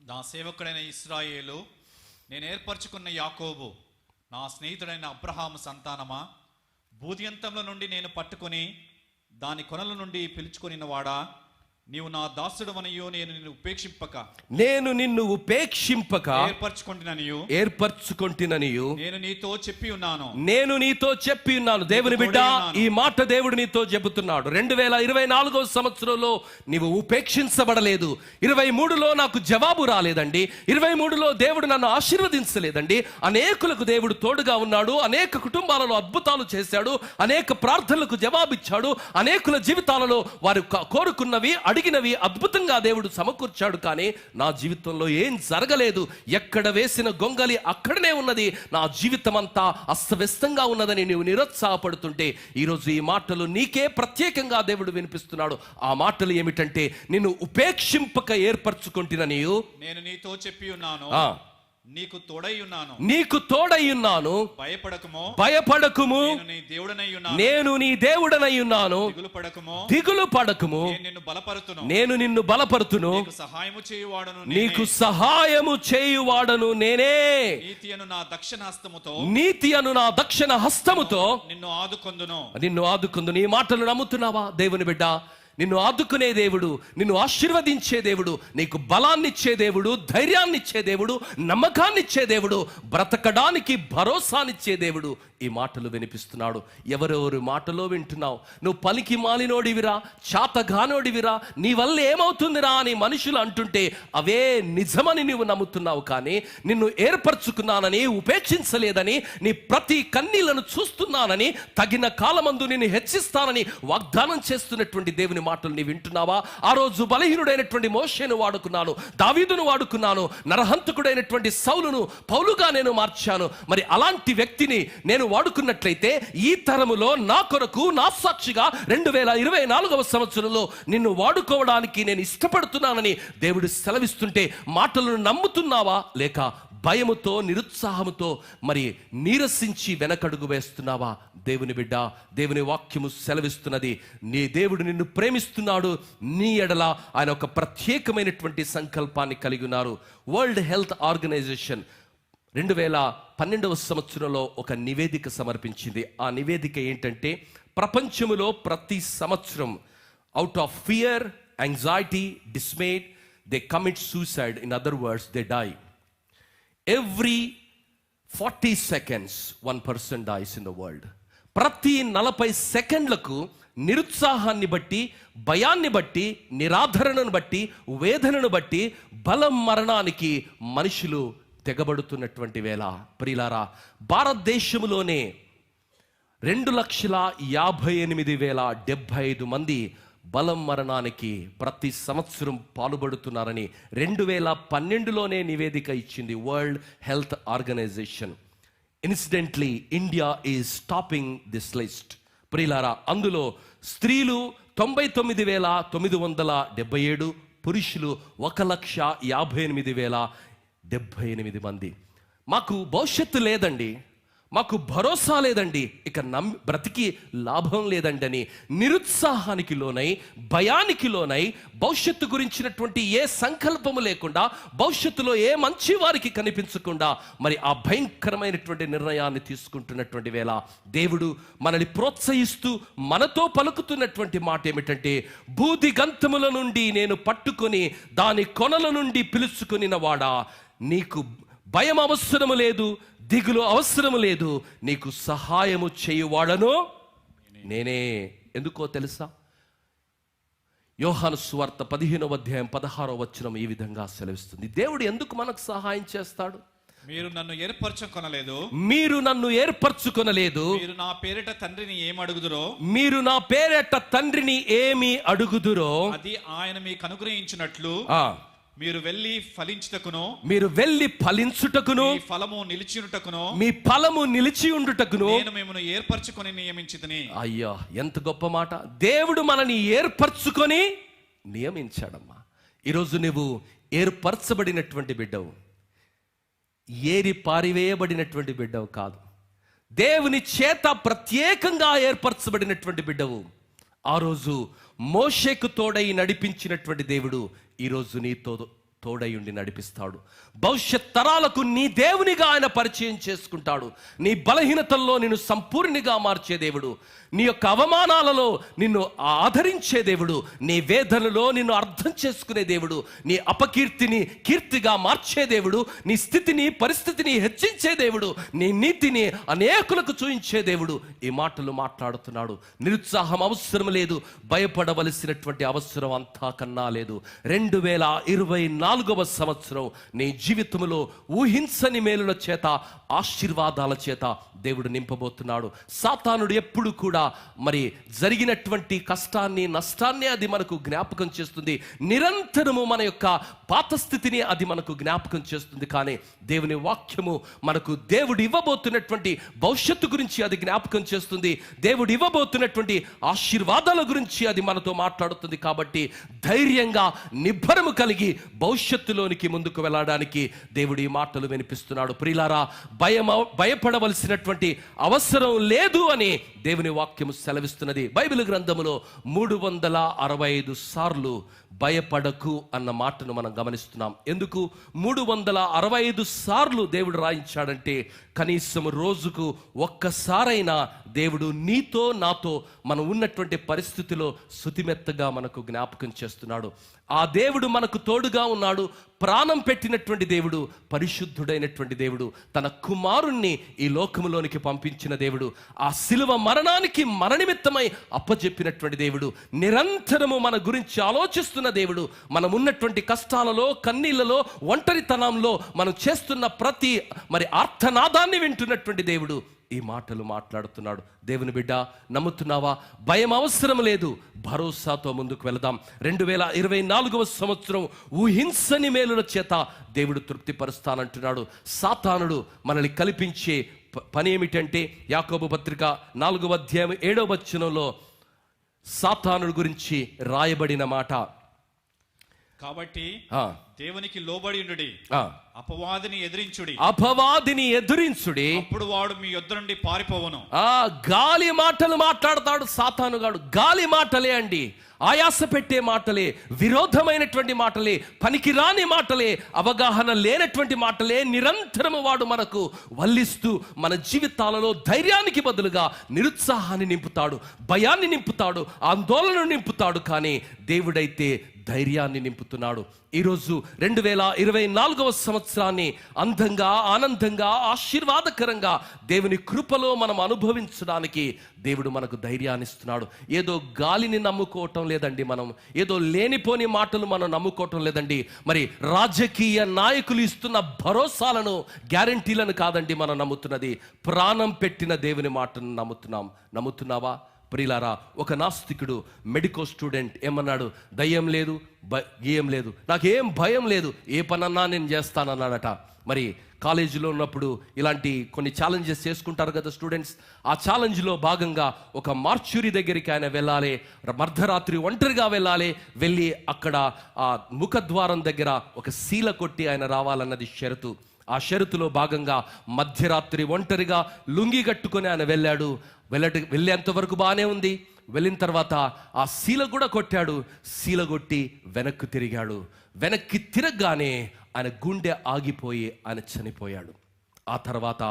నా సేవకుడైన ఇశ్రాయేలు, నేను ఏర్పరచుకున్న యాకోబు, నా స్నేహితుడైన అబ్రహాము సంతానమా, భూదియంతంలో నుండి నేను పట్టుకుని దాని కొనల నుండి పిలుచుకొనిన వాడా, నీవు నా దాసుడవనియు నేను నిన్ను ఉపేక్షింపక ఏర్పరచుకొంటిననియు నేను నీతో చెప్పి ఉన్నాను. దేవుని బిడ్డ, ఈ మాట దేవుడు నీతో చెబుతున్నాడు. 2024 సంవత్సరంలో నీవు ఉపేక్షించబడలేదు. 23లో నాకు జవాబు రాలేదండి. 23లో దేవుడు నన్ను ఆశీర్వదించలేదండి. అనేకులకు దేవుడు తోడుగా ఉన్నాడు. అనేక కుటుంబాలలో అద్భుతాలు చేశాడు. అనేక ప్రార్థనలకు జవాబిచ్చాడు. అనేకుల జీవితాలలో వారు కోరుకున్నవి, అడిగినవి అద్భుతంగా దేవుడు సమకూర్చాడు. కానీ నా జీవితంలో ఏం జరగలేదు. ఎక్కడ వేసిన గొంగలి అక్కడనే ఉన్నది. నా జీవితం అంతా అస్తవ్యస్తంగా ఉన్నదని నీవు నిరుత్సాహపడుతుంటే ఈరోజు ఈ మాటలు నీకే ప్రత్యేకంగా దేవుడు వినిపిస్తున్నాడు. ఆ మాటలు ఏమిటంటే, నిన్ను ఉపేక్షింపక ఏర్పరచుకుంటున్నా నేను నీతో చెప్పి ఉన్నాను, నీకు తోడై ఉన్నాను, భయపడకుము, నేను నీ దేవుడనై ఉన్నాను, దిగులు పడకుము, నేను నిన్ను బలపరుతును, నీకు సహాయము చేయువాడను నేనే, నీతి అను నా దక్షిణ హస్తముతో నిన్ను ఆదుకొందును. ఈ మాటలు నమ్ముతున్నావా దేవుని బిడ్డ? నిన్ను ఆదుకునే దేవుడు, నిన్ను ఆశీర్వదించే దేవుడు, నీకు బలాన్నిచ్చే దేవుడు, ధైర్యాన్నిచ్చే దేవుడు, నమ్మకాన్నిచ్చే దేవుడు, బ్రతకడానికి భరోసానిచ్చే దేవుడు ఈ మాటలు వినిపిస్తున్నాడు. ఎవరెవరు మాటలో వింటున్నావు? నువ్వు పలికి మాలినోడివిరా, చాతగానోడివిరా, నీ వల్ల ఏమవుతుందిరా అని మనుషులు అంటుంటే అవే నిజమని నువ్వు నమ్ముతున్నావు. కానీ నిన్ను ఏర్పరచుకున్నానని, ఉపేక్షించలేదని, నీ ప్రతి కన్నీళ్లను చూస్తున్నానని, తగిన కాలమందు నిన్ను హెచ్చిస్తానని వాగ్దానం చేస్తున్నటువంటి దేవుని మాటలు నీ వింటున్నావా? ఆ రోజు బలహీనుడైనటువంటి మోషేను వాడుకున్నాను, దావీదును వాడుకున్నాను, నరహంతకుడైనటువంటి సౌలును పౌలుగా నేను మార్చాను. మరి అలాంటి వ్యక్తిని నేను వాడుకున్నట్లయితే ఈ తరములో నా కొరకు, నా సాక్షిగా 2024వ సంవత్సరంలో నిన్ను వాడుకోవడానికి నేను ఇష్టపడుతున్నానని దేవుడు సెలవిస్తుంటే మాటలను నమ్ముతున్నావా? లేక భయముతో, నిరుత్సాహముతో మరి నీరసించి వెనకడుగు వేస్తున్నావా? దేవుని బిడ్డ, దేవుని వాక్యము సెలవిస్తున్నది, నీ దేవుడు నిన్ను ప్రేమిస్తున్నాడు. నీ ఎడల ఆయన ఒక ప్రత్యేకమైనటువంటి సంకల్పాన్ని కలిగి ఉన్నారు. వరల్డ్ హెల్త్ ఆర్గనైజేషన్ 2012వ సంవత్సరంలో ఒక నివేదిక సమర్పించింది. ఆ నివేదిక ఏంటంటే, ప్రపంచములో ప్రతి సంవత్సరం out of fear, anxiety, dismayed, they commit suicide. In other words, they die. Every 40 seconds 1 person dies in the world. ప్రతి 40 సెకండ్లకు నిరుత్సాహాన్ని బట్టి, భయాన్ని బట్టి, నిరాధరణను బట్టి, వేదనను బట్టి బలం మరణానికి మనుషులు తెగబడుతున్నటువంటి వేళ ప్రియులారా, భారతదేశంలోనే 2,58,075 మంది బలం మరణానికి ప్రతి సంవత్సరం పాల్పడుతున్నారని 2012లోనే నివేదిక ఇచ్చింది World Health Organization. Incidentally India is topping this list. ప్రియులారా, అందులో స్త్రీలు 99,977, పురుషులు 1,58,078 మంది. మాకు భవిష్యత్తు లేదండి, మాకు భరోసా లేదండి, ఇక బ్రతికి లాభం లేదండి అని నిరుత్సాహానికి లోనై, భయానికి లోనై, భవిష్యత్తు గురించినటువంటి ఏ సంకల్పము లేకుండా, భవిష్యత్తులో ఏ మంచి వారికి కనిపించకుండా మరి ఆ భయంకరమైనటువంటి నిర్ణయాన్ని తీసుకుంటున్నటువంటి వేళ దేవుడు మనల్ని ప్రోత్సహిస్తూ మనతో పలుకుతున్నటువంటి మాట ఏమిటంటే, భూదిగంతముల నుండి నేను పట్టుకొని దాని కొనల నుండి పిలుచుకొనిన వాడా, నీకు భయం అవసరము లేదు, దిగులు అవసరము లేదు, నీకు సహాయము చేయువాడను నేనే. ఎందుకో తెలుసా? యోహాను సువార్త 15వ అధ్యాయం 16వ వచనం ఈ విధంగా సెలవిస్తుంది. దేవుడు ఎందుకు మనకు సహాయం చేస్తాడు? మీరు నన్ను ఏర్పరచుకొనలేదు, మీరు నన్ను ఏర్పరచుకొనలేదు, మీరు నా పేరిట తండ్రిని ఏమి అడుగుదురో, మీరు నా పేరిట తండ్రిని ఏమి అడుగుదురో అది ఆయన మీకు అనుగ్రహించినట్లు మీరు వెళ్ళి ఫలించుటకును, మీరు వెళ్ళి ఫలించుటకును, మీ ఫలము నిలిచియుండుటకును, మీ ఫలము నిలిచి ఉండుటకును నేను మిమ్మల్ని ఏర్పరచుకొని నియమించితిని. అయ్యో, ఎంత గొప్ప మాట! దేవుడు మనని ఏర్పరచుకొని నియమించాడమ్మా. ఈరోజు నువ్వు ఏర్పరచబడినటువంటి బిడ్డవు, ఏరి పారివేయబడినటువంటి బిడ్డవు కాదు. దేవుని చేత ప్రత్యేకంగా ఏర్పరచబడినటువంటి బిడ్డవు. ఆ రోజు మోషేకు తోడై నడిపించినటువంటి దేవుడు ఈరోజు నీతో తోడయుండి నడిపిస్తాడు. భవిష్యత్ తరాలకు నీ దేవునిగా ఆయన పరిచయం చేసుకుంటాడు. నీ బలహీనతల్లో నిన్ను సంపూర్ణిగా మార్చే దేవుడు, నీ యొక్క అవమానాలలో నిన్ను ఆదరించే దేవుడు, నీ వేదనలో నిన్ను అర్థం చేసుకునే దేవుడు, నీ అపకీర్తిని కీర్తిగా మార్చే దేవుడు, నీ స్థితిని పరిస్థితిని హెచ్చించే దేవుడు, నీ నీతిని అనేకులకు చూయించే దేవుడు ఈ మాటలు మాట్లాడుతున్నాడు. నిరుత్సాహం అవసరం లేదు, భయపడవలసినటువంటి అవసరం అంతా కన్నా లేదు. 2024వ సంవత్సరం నీ జీవితంలో ఊహించని మేలుల చేత, ఆశీర్వాదాల చేత దేవుడు నింపబోతున్నాడు. సాతానుడు ఎప్పుడు కూడా మరి జరిగినటువంటి కష్టాన్ని నష్టాన్ని అది మనకు జ్ఞాపకం చేస్తుంది. నిరంతరము మన యొక్క పాత స్థితిని అది మనకు జ్ఞాపకం చేస్తుంది. కానీ దేవుని వాక్యము మనకు దేవుడు ఇవ్వబోతున్నటువంటి భవిష్యత్తు గురించి అది జ్ఞాపకం చేస్తుంది. దేవుడు ఇవ్వబోతున్నటువంటి ఆశీర్వాదాల గురించి అది మనతో మాట్లాడుతుంది. కాబట్టి ధైర్యంగా నిబ్బరము కలిగి భవిష్యత్తులోనికి ముందుకు వెళ్ళడానికి దేవుడు ఈ మాటలు వినిపిస్తున్నాడు. ప్రియులారా, భయపడవలసినటువంటి అవసరం లేదు అని దేవుని వాక్యము సెలవిస్తున్నది. బైబిల్ గ్రంథములో 365 సార్లు భయపడకు అన్న మాటను మనం గమనిస్తున్నాం. ఎందుకు 365 సార్లు దేవుడు రాయించాడంటే, కనీసం రోజుకు ఒక్కసారైనా దేవుడు నీతో నాతో మనం ఉన్నటువంటి పరిస్థితిలో శుతిమెత్తగా మనకు జ్ఞాపకం చేస్తున్నాడు. ఆ దేవుడు మనకు తోడుగా ఉన్నాడు. ప్రాణం పెట్టినటువంటి దేవుడు, పరిశుద్ధుడైనటువంటి దేవుడు, తన కుమారుణ్ణి ఈ లోకములోనికి పంపించిన దేవుడు, ఆ శిలువ మరణానికి మరణనిమిత్తమై అప్పచెప్పినటువంటి దేవుడు, నిరంతరము మన గురించి ఆలోచిస్తున్న దేవుడు, మనం ఉన్నటువంటి కష్టాలలో, కన్నీళ్లలో, ఒంటరితనంలో మనం చేస్తున్న ప్రతి ఆర్తనాదాన్ని వింటున్నటువంటి దేవుడు ఈ మాటలు మాట్లాడుతున్నాడు. దేవుని బిడ్డ, నమ్ముతున్నావా? భయం అవసరం లేదు, భరోసాతో ముందుకు వెళదాం. 2024వ సంవత్సరం ఊహించని మేలుల చేత దేవుడు తృప్తిపరుస్తానంటున్నాడు. సాతానుడు మనల్ని కల్పించే పని ఏమిటంటే, యాకోబు పత్రిక 4వ అధ్యాయం 7వ వచనంలో సాతానుడు గురించి రాయబడిన మాట, కాబట్టి దేవునికి లోబడి ఉండుడి, అపవాదిని ఎదిరించుడి, అప్పుడు వాడు మీ యొద్ద నుండి పారిపోవును. గాలి మాటలు మాట్లాడతాడు సాతానుగాడు. గాలి మాటలే అండి, ఆయాస పెట్టే మాటలే, విరోధమైనటువంటి మాటలే, పనికిరాని మాటలే, అవగాహన లేనటువంటి మాటలే నిరంతరము వాడు మనకు వల్లిస్తూ మన జీవితాలలో ధైర్యానికి బదులుగా నిరుత్సాహాన్ని నింపుతాడు, భయాన్ని నింపుతాడు, ఆందోళనను నింపుతాడు. కానీ దేవుడైతే ధైర్యాన్ని నింపుతున్నాడు. ఈరోజు 2024వ సంవత్సరాన్ని అందంగా, ఆనందంగా, ఆశీర్వాదకరంగా దేవుని కృపలో మనం అనుభవించడానికి దేవుడు మనకు ధైర్యాన్ని ఇస్తున్నాడు. ఏదో గాలిని నమ్ముకోవటం లేదండి, మనం ఏదో లేనిపోని మాటలు మనం నమ్ముకోవటం లేదండి. మరి రాజకీయ నాయకులు ఇస్తున్న భరోసాలను, గ్యారంటీలను కాదండి మనం నమ్ముతున్నది, ప్రాణం పెట్టిన దేవుని మాటను నమ్ముతున్నావా? ప్రియులారా, ఒక నాస్తికుడు, మెడికల్ స్టూడెంట్ ఏమన్నాడు? దయ్యం లేదు, గేయం లేదు, నాకేం భయం లేదు, ఏ పనన్నా నేను చేస్తానన్నాడట. మరి కాలేజీలో ఉన్నప్పుడు ఇలాంటి కొన్ని ఛాలెంజెస్ చేసుకుంటారు కదా స్టూడెంట్స్. ఆ ఛాలెంజ్లో భాగంగా ఒక మార్చురీ దగ్గరికి ఆయన వెళ్ళాలి, మధ్యరాత్రి ఒంటరిగా వెళ్ళి అక్కడ ఆ ముఖద్వారం దగ్గర ఒక శీల కొట్టి ఆయన రావాలన్నది షరతు. ఆ షరతులో భాగంగా మధ్యరాత్రి ఒంటరిగా లుంగి కట్టుకొని ఆయన వెళ్ళేంత వరకు బాగానే ఉంది. వెళ్ళిన తర్వాత ఆ శీల కూడా కొట్టాడు. శీల కొట్టి వెనక్కి తిరిగాడు. వెనక్కి తిరగగానే ఆయన గుండె ఆగిపోయి ఆయన చనిపోయాడు. ఆ తర్వాత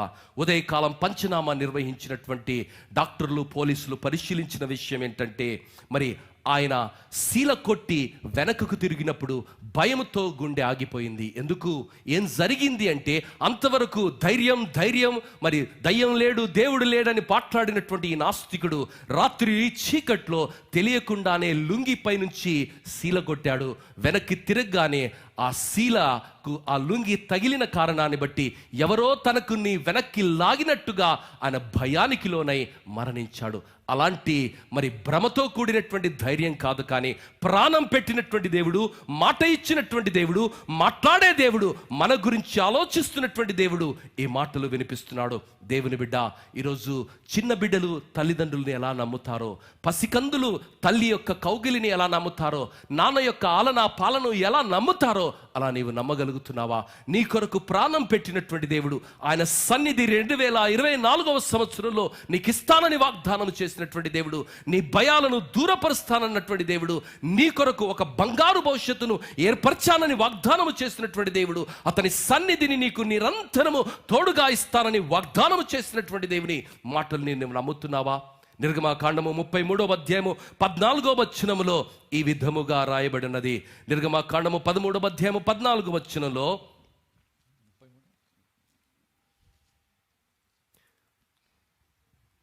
ఉదయకాలం పంచనామా నిర్వహించినటువంటి డాక్టర్లు, పోలీసులు పరిశీలించిన విషయం ఏంటంటే, మరి ఆయన శీల కొట్టి వెనకకు తిరిగినప్పుడు భయంతో గుండె ఆగిపోయింది. ఎందుకు, ఏం జరిగింది అంటే, అంతవరకు ధైర్యం మరి దయ్యం లేడు, దేవుడు లేడని మాట్లాడినటువంటి ఈ నాస్తికుడు రాత్రి చీకట్లో తెలియకుండానే లుంగిపై నుంచి శీల కొట్టాడు. వెనక్కి తిరగగానే ఆ శీలకు ఆ లుంగి తగిలిన కారణాన్ని బట్టి ఎవరో తనకు వెనక్కి లాగినట్టుగా ఆయన భయానికి లోనై మరణించాడు. అలాంటి మరి భ్రమతో కూడినటువంటి ధైర్యం కాదు, కానీ ప్రాణం పెట్టినటువంటి దేవుడు, మాట ఇచ్చినటువంటి దేవుడు, మాట్లాడే దేవుడు, మన గురించి ఆలోచిస్తున్నటువంటి దేవుడు ఈ మాటలు వినిపిస్తున్నాడు. దేవుని బిడ్డ, ఈరోజు చిన్న బిడ్డలు తల్లిదండ్రుల్ని ఎలా నమ్ముతారో, పసికందులు తల్లి యొక్క కౌగిలిని ఎలా నమ్ముతారో, నాన్న యొక్క ఆలనా పాలను ఎలా నమ్ముతారో, అలా నీవు నమ్మగలుగుతున్నావా? నీ కొరకు ప్రాణం పెట్టినటువంటి దేవుడు, ఆయన సన్నిధి 2024వ సంవత్సరంలో నీకు ఇస్తానని వాగ్దానం చేసినటువంటి దేవుడు, నీ భయాలను దూరపరుస్తానన్నటువంటి దేవుడు, నీ కొరకు ఒక బంగారు భవిష్యత్తును ఏర్పరచానని వాగ్దానం చేసినటువంటి దేవుడు, అతని సన్నిధిని నీకు నిరంతరము తోడుగా ఇస్తానని వాగ్దానం చేసినటువంటి దేవుని మాటల్ని నువ్వు నమ్ముతున్నావా? నిర్గమాకాండము 33వ అధ్యాయము 14వ వచనములో ఈ విధముగా రాయబడినది. నిర్గమాకాండము 13వ అధ్యాయము 14వ వచనంలో,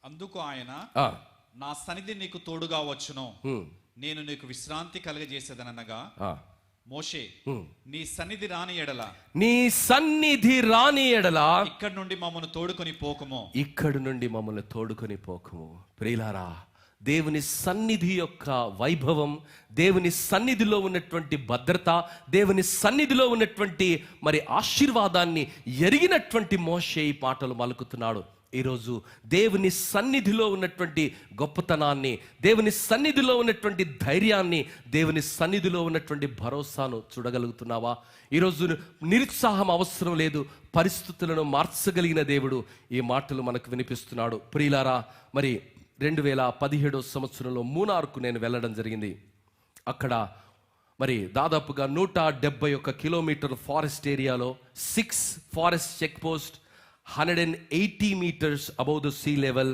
అందుకు ఆయన, నా సన్నిధి నీకు తోడుగా వచ్చును, నేను నీకు విశ్రాంతి కలగజేసేదనగా, మోషే నీ సన్నిధి రాని ఎడల, నీ సన్నిధి రాని ఎడల ఇక్కడ నుండి మమ్మల్ని తోడుకొని పోకము, ఇక్కడి నుండి మమ్మల్ని తోడుకొని పోకము. ప్రియులారా, దేవుని సన్నిధి యొక్క వైభవం, దేవుని సన్నిధిలో ఉన్నటువంటి భద్రత, దేవుని సన్నిధిలో ఉన్నటువంటి మరి ఆశీర్వాదాన్ని ఎరిగినటువంటి మోషే ఈ పాటలు పలుకుతున్నాడు. ఈరోజు దేవుని సన్నిధిలో ఉన్నటువంటి గొప్పతనాన్ని, దేవుని సన్నిధిలో ఉన్నటువంటి ధైర్యాన్ని, దేవుని సన్నిధిలో ఉన్నటువంటి భరోసాను చూడగలుగుతున్నావా? ఈరోజు నిరుత్సాహం అవసరం లేదు, పరిస్థితులను మార్చగలిగిన దేవుడు ఈ మాటలు మనకు వినిపిస్తున్నాడు. ప్రియులారా, మరి 2017వ సంవత్సరంలో మూనార్కు నేను వెళ్ళడం జరిగింది. అక్కడ మరి దాదాపుగా 171 కిలోమీటర్ ఫారెస్ట్ ఏరియాలో 6 forest check post, 180 meters above the sea level,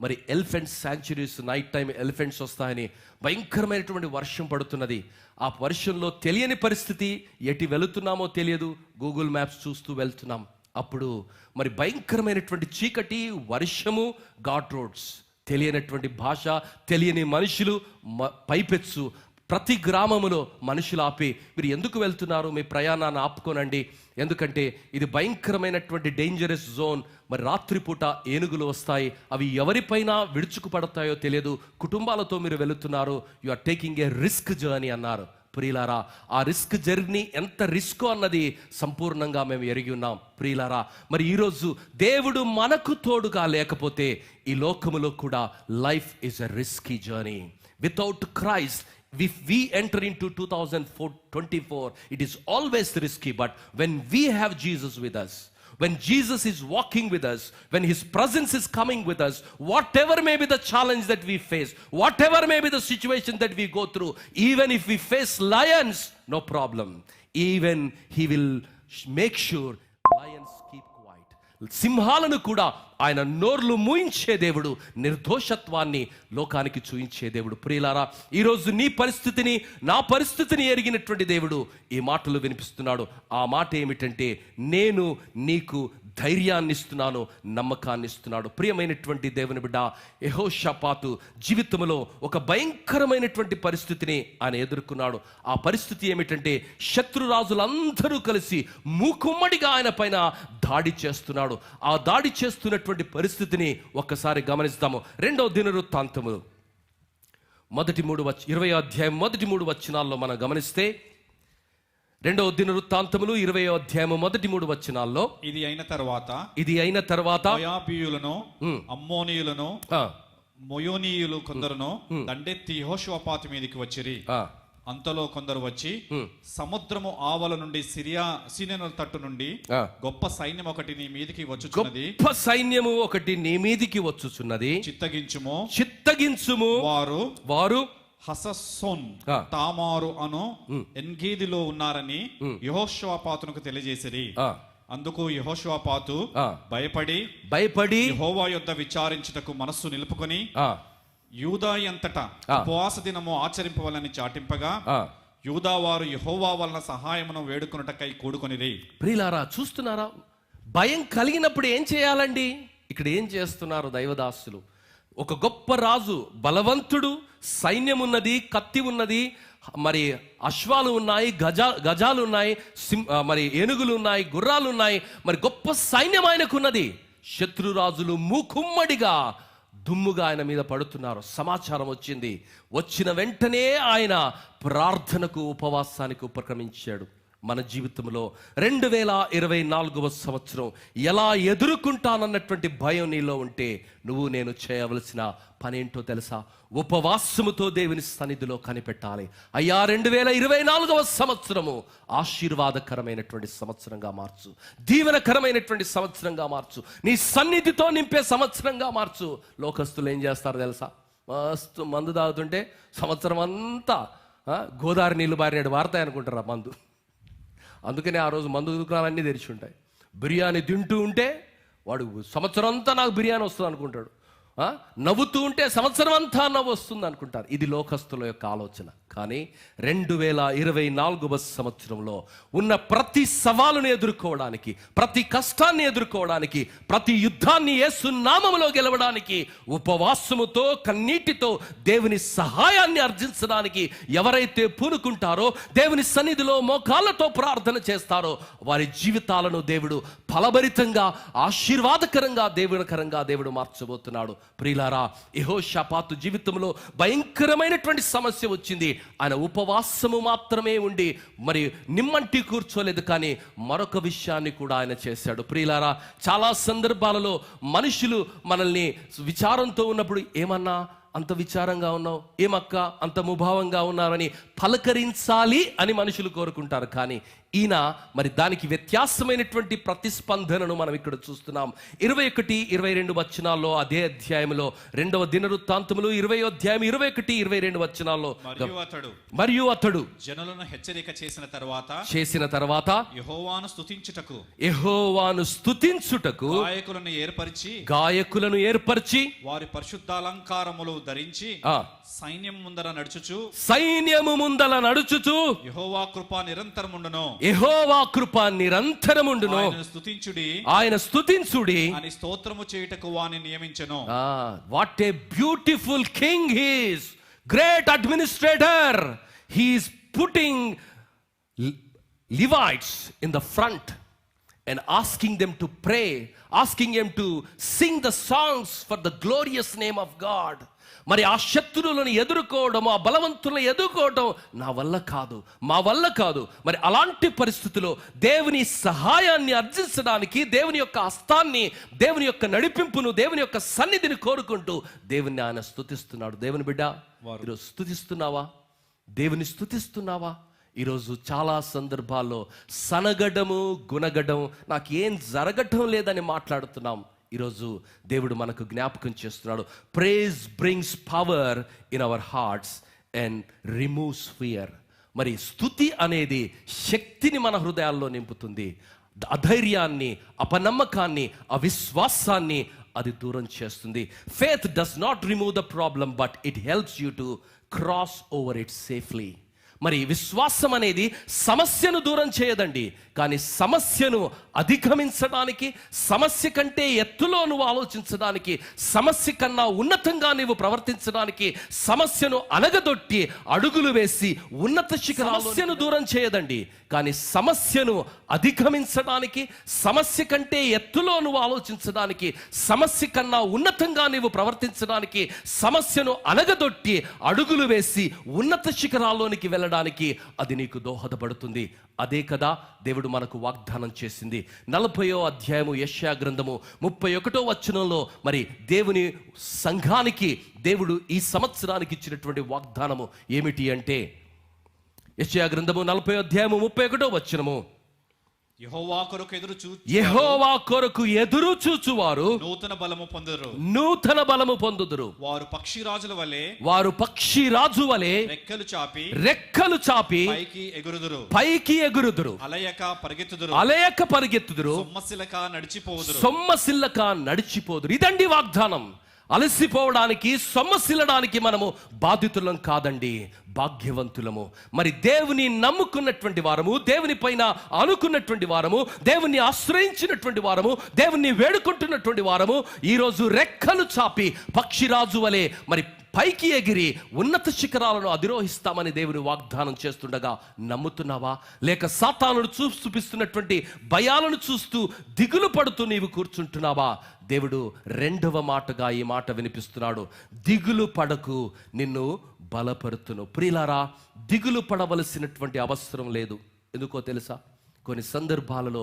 మరి elephant sanctuaries, night time elephants వస్తాయని భయంకరమైనటువంటి వర్షం పడుతున్నది. ఆ వర్షంలో తెలియని పరిస్థితి, ఎటు వెళుతున్నామో తెలియదు, గూగుల్ మ్యాప్స్ చూస్తూ వెళ్తున్నాం. అప్పుడు మరి భయంకరమైనటువంటి చీకటి, వర్షము, ఘాట్ రోడ్స్, తెలియనటువంటి భాష, తెలియని మనుషులు, పైపెచ్చు ప్రతి గ్రామములో మనుషులు ఆపి, మీరు ఎందుకు వెళ్తున్నారు, మీ ప్రయాణాన్ని ఆపుకోనండి, ఎందుకంటే ఇది భయంకరమైనటువంటి డేంజరస్ జోన్. మరి రాత్రిపూట ఏనుగులు వస్తాయి, అవి ఎవరిపైన విడుచుకుపడతాయో తెలియదు, కుటుంబాలతో మీరు వెళుతున్నారు, you are taking a risk journey అన్నారు. ప్రియులారా, ఆ రిస్క్ జర్నీ ఎంత రిస్క్ అన్నది సంపూర్ణంగా మేము ఎరిగి ఉన్నాం. ప్రియులారా, మరి ఈరోజు దేవుడు మనకు తోడుగా లేకపోతే ఈ లోకములో కూడా life is a risky journey. Without Christ, if we enter into 2024, it is always risky. But when we have Jesus with us, when Jesus is walking with us, when his presence is coming with us, whatever may be the challenge that we face, whatever may be the situation that we go through, even if we face lions, no problem, even he will make sure lions keep quiet. సింహాలను కూడా ఆయన నోర్లు మూయించే దేవుడు, నిర్దోషత్వాన్ని లోకానికి చూయించే దేవుడు. ప్రియులారా, ఈరోజు నీ పరిస్థితిని, నా పరిస్థితిని ఎరిగినటువంటి దేవుడు ఈ మాటలు వినిపిస్తున్నాడు. ఆ మాట ఏమిటంటే, నేను నీకు ధైర్యాన్ని ఇస్తున్నాను, నమ్మకాన్ని ఇస్తున్నాడు. ప్రియమైనటువంటి దేవుని బిడ్డ, యెహోషాపాతు జీవితంలో ఒక భయంకరమైనటువంటి పరిస్థితిని ఆయన ఎదుర్కొన్నాడు. ఆ పరిస్థితి ఏమిటంటే, శత్రురాజులందరూ కలిసి మూకుమ్మడిగా ఆయన పైన దాడి చేస్తున్నాడు. ఆ దాడి చేస్తున్నటువంటి పరిస్థితిని ఒక్కసారి గమనిస్తాము. 2వ దినవృత్తాంతము 20వ అధ్యాయం 3 వచనాల్లో మనం గమనిస్తే, 2వ దినవృత్తాంతములు 20వ అధ్యాయం 3 వచనాల్లో, ఇది అయిన తర్వాత మోయాబీయులను, అమ్మోనీయులను, మోయోనీయులు కొందరును దండెత్తి యెహోషువపాతు మీదకి వచ్చిరి. అంతలో కొందరు వచ్చి, సముద్రము ఆవల నుండి సీనేనుల తట్టు నుండి గొప్ప సైన్యం ఒకటి నీ మీదికి వచ్చుచున్నది, గొప్ప సైన్యము ఒకటి నీ మీదికి వచ్చుచున్నది, చిత్తగించుము. వారు హససోన్, తామారు అను ఎన్గేదిలో ఉన్నారని యెహోషువపాతునకు తెలియజేసిరి. అందుకు యెహోషువపాతు భయపడి యెహోవా యొద్ద విచారించుటకు మనస్సు నిలుపుకొని యూదా అంతటా ఉపవాస దినము ఆచరింపవాలని చాటింపగా, యూదా వారు యెహోవా వలన సహాయమును వేడుకొనుటకై కూడుకొనిరి. ప్రియులారా, చూస్తున్నారా? భయం కలిగినప్పుడు ఏం చేయాలండి? ఇక్కడ ఏం చేస్తున్నారు దైవదాసులు? ఒక గొప్ప రాజు, బలవంతుడు, సైన్యం ఉన్నది, కత్తి ఉన్నది, మరి అశ్వాలు ఉన్నాయి, గజాలు ఉన్నాయి, మరి ఏనుగులు ఉన్నాయి, గుర్రాలు ఉన్నాయి, మరి గొప్ప సైన్యం ఆయనకున్నది. శత్రురాజులు మూకుమ్మడిగా దుమ్ముగా ఆయన మీద పడుతున్నారు. సమాచారం వచ్చిన వెంటనే ఆయన ప్రార్థనకు, ఉపవాసానికి ఉపక్రమించాడు. మన జీవితంలో 2024వ సంవత్సరం ఎలా ఎదుర్కొంటానన్నటువంటి భయం నీలో ఉంటే నువ్వు నేను చేయవలసిన పనేంటో తెలుసా? ఉపవాసముతో దేవుని సన్నిధిలో కనిపెట్టాలి. అయ్యా, 2024వ సంవత్సరము ఆశీర్వాదకరమైనటువంటి సంవత్సరంగా మార్చు, దీవెనకరమైనటువంటి సంవత్సరంగా మార్చు, నీ సన్నిధితో నింపే సంవత్సరంగా మార్చు. లోకస్తులు ఏం చేస్తారు తెలుసా? మస్తు మందు తాగుతుంటే సంవత్సరం అంతా గోదావరి నీళ్లు బారినాడు వారతాయి అనుకుంటారు ఆ మందు. అందుకనే ఆ రోజు మందు దుకాణాలన్నీ తెరిచి ఉంటాయి. బిర్యానీ తింటూ ఉంటే వాడు సంవత్సరం అంతా నాకు బిర్యానీ వస్తుంది అనుకుంటాడు. నవ్వుతూ ఉంటే సంవత్సరం అంతా నవ్వు వస్తుంది అనుకుంటారు. ఇది లోకస్తుల యొక్క ఆలోచన. కానీ 2024వ సంవత్సరంలో ఉన్న ప్రతి సవాలును ఎదుర్కోవడానికి, ప్రతి కష్టాన్ని ఎదుర్కోవడానికి, ప్రతి యుద్ధాన్ని యేసు నామములో గెలవడానికి, ఉపవాసముతో కన్నీటితో దేవుని సహాయాన్ని అర్జించడానికి ఎవరైతే పూనుకుంటారో, దేవుని సన్నిధిలో మోకాళ్ళతో ప్రార్థన చేస్తారో వారి జీవితాలను దేవుడు ఫలభరితంగా, ఆశీర్వాదకరంగా, దేవునికరంగా దేవుడు మార్చబోతున్నాడు. ప్రియులారా, యెహోషాపాతు జీవితంలో భయంకరమైనటువంటి సమస్య వచ్చింది. ఆయన ఉపవాసము మాత్రమే ఉండి మరి నిమ్మంటి కూర్చోలేదు, కానీ మరొక విషయాన్ని కూడా ఆయన చేశాడు. ప్రియులారా, చాలా సందర్భాలలో మనుషులు మనల్ని విచారంతో ఉన్నప్పుడు, ఏమన్నా అంత విచారంగా ఉన్నావు, ఏమక్క అంత ముభావంగా ఉన్నారని పలకరించాలి అని మనుషులు కోరుకుంటారు. కానీ ఈయన మరి దానికి వ్యత్యాసమైనటువంటి ప్రతిస్పందనను మనం ఇక్కడ చూస్తున్నాం. 21, 22 వచనాల్లో, అదే అధ్యాయంలో 2వ దినవృత్తాంతములు 20వ అధ్యాయం 21, 22 వచనాల్లో, మరియు అతడు జనులను హెచ్చరిక చేసిన తర్వాత యెహోవాను స్తుతించుటకు గాయకులను ఏర్పరిచి వారి పరిశుద్ధాలంకారములు ధరించి సైన్యము ముందర నడుచుచు యెహోవా కృప నిరంతరముండును ఆయన స్తుతించుడి అని స్తోత్రము చేయుటకు వాని నియమించెను. What a beautiful king he is, great administrator. He is putting Levites in the front and asking them to pray, asking them to sing the songs for the glorious name of God. మరి ఆ శత్రువులను ఎదుర్కోవడం, ఆ బలవంతులను ఎదుర్కోవడం నా వల్ల కాదు, మా వల్ల కాదు. మరి అలాంటి పరిస్థితుల్లో దేవుని సహాయాన్ని అర్జించడానికి, దేవుని యొక్క హస్తాన్ని, దేవుని యొక్క నడిపింపును, దేవుని యొక్క సన్నిధిని కోరుకుంటూ దేవుని ఆయన స్తుతిస్తున్నాడు. దేవుని బిడ్డ, ఈరోజు స్తుతిస్తున్నావా? దేవుని స్తుతిస్తున్నావా? ఈరోజు చాలా సందర్భాల్లో సనగడము, గుణగడం, నాకేం జరగటం లేదని మాట్లాడుతున్నాం. ఈరోజు దేవుడు మనకు జ్ఞాపకం చేస్తున్నాడు. Praise brings power in our hearts and removes fear. మరి స్తుతి అనేది శక్తిని మన హృదయాల్లో నింపుతుంది. అధైర్యాన్ని, అపనమ్మకాన్ని, అవిశ్వాసాన్ని అది దూరం చేస్తుంది. Faith does not remove the problem, but it helps you to cross over it safely. మరి విశ్వాసం అనేది సమస్యను దూరం చేయదండి, కానీ సమస్యను అధిగమించడానికి, సమస్య కంటే ఎత్తులో నువ్వు ఆలోచించడానికి, సమస్య కన్నా ఉన్నతంగా నువ్వు ప్రవర్తించడానికి, సమస్యను అనగదొట్టి అడుగులు వేసి ఉన్నత సమస్యను దూరం చేయదండి, కానీ సమస్యను అధిగమించడానికి, సమస్య కంటే ఎత్తులో నువ్వు ఆలోచించడానికి, సమస్య కన్నా ఉన్నతంగా నువ్వు ప్రవర్తించడానికి, సమస్యను అనగదొట్టి అడుగులు వేసి ఉన్నత శిఖరాల్లోనికి వెళ్ళడానికి అది నీకు దోహదపడుతుంది. అదే కదా దేవుడు మనకు వాగ్దానం చేసింది. 40వ అధ్యాయము యెషయా గ్రంథము 31వ వచనంలో మరి దేవుని సంఘానికి దేవుడు ఈ సంవత్సరానికి ఇచ్చినటువంటి వాగ్దానము ఏమిటి అంటే, యెషయా గ్రంథము 40వ అధ్యాయము 31వ వచనము, యెహోవా కొరకు ఎదురు చూచువారు నూతన బలము పొందుదురు. వారు పక్షిరాజు వలె రెక్కలు చాపి పైకి ఎగురుదురు. అలయక పరిగెత్తుదురు. సొమ్మసిల్లక నడిచిపోదురు. ఇదండి వాగ్దానం. అలసిపోవడానికి, సొమ్మసిల్లడానికి మనము బాధితులం కాదండి, భాగ్యవంతులము. మరి దేవుని నమ్ముకున్నటువంటి వారము, దేవుని పైన అనుకున్నటువంటి వారము, దేవుని ఆశ్రయించినటువంటి వారము, దేవుని వేడుకుంటున్నటువంటి వారము ఈరోజు రెక్కలు చాపి పక్షిరాజు వలె మరి పైకి ఎగిరి ఉన్నత శిఖరాలను అధిరోహిస్తామని దేవుని వాగ్దానం చేస్తుండగా నమ్ముతున్నావా? లేక సాతానుడు చూపిస్తున్నటువంటి భయాలను చూస్తూ దిగులు పడుతూ నీవు కూర్చుంటున్నావా? దేవుడు 2వ మాటగా ఈ మాట వినిపిస్తున్నాడు, దిగులు పడకు, నిన్ను బలపరుతును. ప్రియులారా, దిగులు పడవలసినటువంటి అవసరం లేదు. ఎందుకో తెలుసా? కొన్ని సందర్భాలలో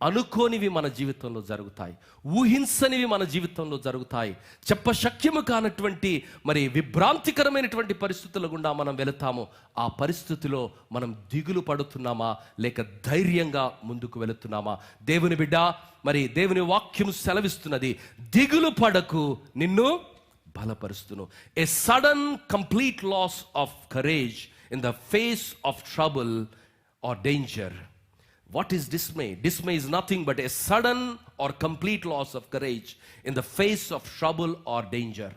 అనుకోనివి మన జీవితంలో జరుగుతాయి, ఊహించనివి మన జీవితంలో జరుగుతాయి. చెప్పశక్యము కానటువంటి మరి విభ్రాంతికరమైనటువంటి పరిస్థితుల గుండా మనం వెళతాము. ఆ పరిస్థితిలో మనం దిగులు పడుతున్నామా లేక ధైర్యంగా ముందుకు వెళుతున్నామా? దేవుని బిడ్డ, మరి దేవుని వాక్యం సెలవిస్తున్నది, దిగులు పడకు, నిన్ను బలపరుస్తును. A sudden complete loss of courage in the face of trouble or danger. What is dismay? Dismay is nothing but a sudden or complete loss of courage in the face of trouble or danger.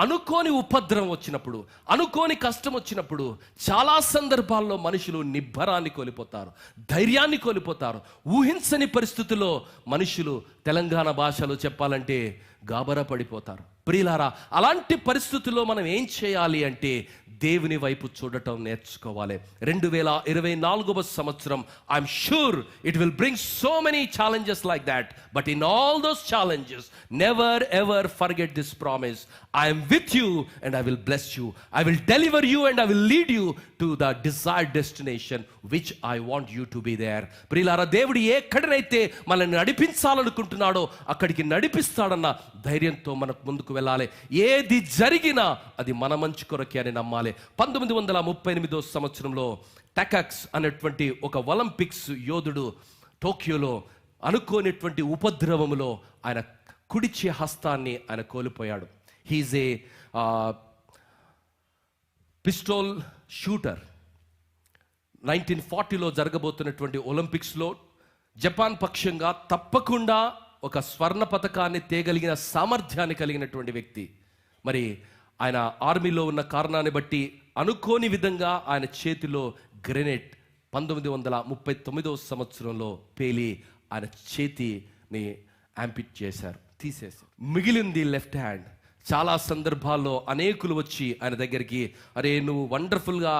అనుకోని ఉపద్రవం వచ్చినప్పుడు, అనుకోని కష్టం వచ్చినప్పుడు చాలా సందర్భాల్లో మనుషులు నిబ్బరాన్ని కోల్పోతారు, ధైర్యాన్ని కోల్పోతారు. ఊహించని పరిస్థితుల్లో మనుషులు, తెలంగాణ భాషలో చెప్పాలంటే, గాబరా పడిపోతారు. ప్రియులారా, అలాంటి పరిస్థితుల్లో మనం ఏం చేయాలి అంటే దేవుని వైపు చూడటం నేర్చుకోవాలి. 2024వ సంవత్సరం, I'm sure it will bring so many challenges like that, but in all those challenges never ever forget this promise, I'm with you and I will bless you, I will deliver you and I will lead you to the desired destination which I want you to be there. ప్రియులారా, దేవుడు ఎక్కడనైతే మనల్ని నడిపించాలనుకుంటున్నాడో అక్కడికి నడిపిస్తాడన్న ధైర్యంతో మనకు ముందుకు వెళ్ళాలి. ఏది జరిగినా అది మన మంచి కొరకే అని నమ్మాలి. 1938వ సంవత్సరంలో టెకక్స్ అనేటువంటి ఒక ఒలింపిక్స్ యోధుడు టోక్యోలో అనుకోనిటువంటి ఉపద్రవములో ఆయన కుడిచి హస్తాన్ని ఆయన కోల్పోయాడు. He's a pistol shooter. 1940లో జరగబోతున్నటువంటి ఒలింపిక్స్లో జపాన్ పక్షంగా తప్పకుండా ఒక స్వర్ణ పతకాన్ని తేగలిగిన సామర్థ్యాన్ని కలిగినటువంటి వ్యక్తి. మరి ఆయన ఆర్మీలో ఉన్న కారణాన్ని బట్టి అనుకోని విధంగా ఆయన చేతిలో గ్రెనేడ్ 1939వ సంవత్సరంలో పేలి ఆయన చేతిని యాంపిట్ చేశారు, తీసేశారు. మిగిలింది లెఫ్ట్ హ్యాండ్. చాలా సందర్భాల్లో అనేకులు వచ్చి ఆయన దగ్గరికి, అరే నువ్వు వండర్ఫుల్గా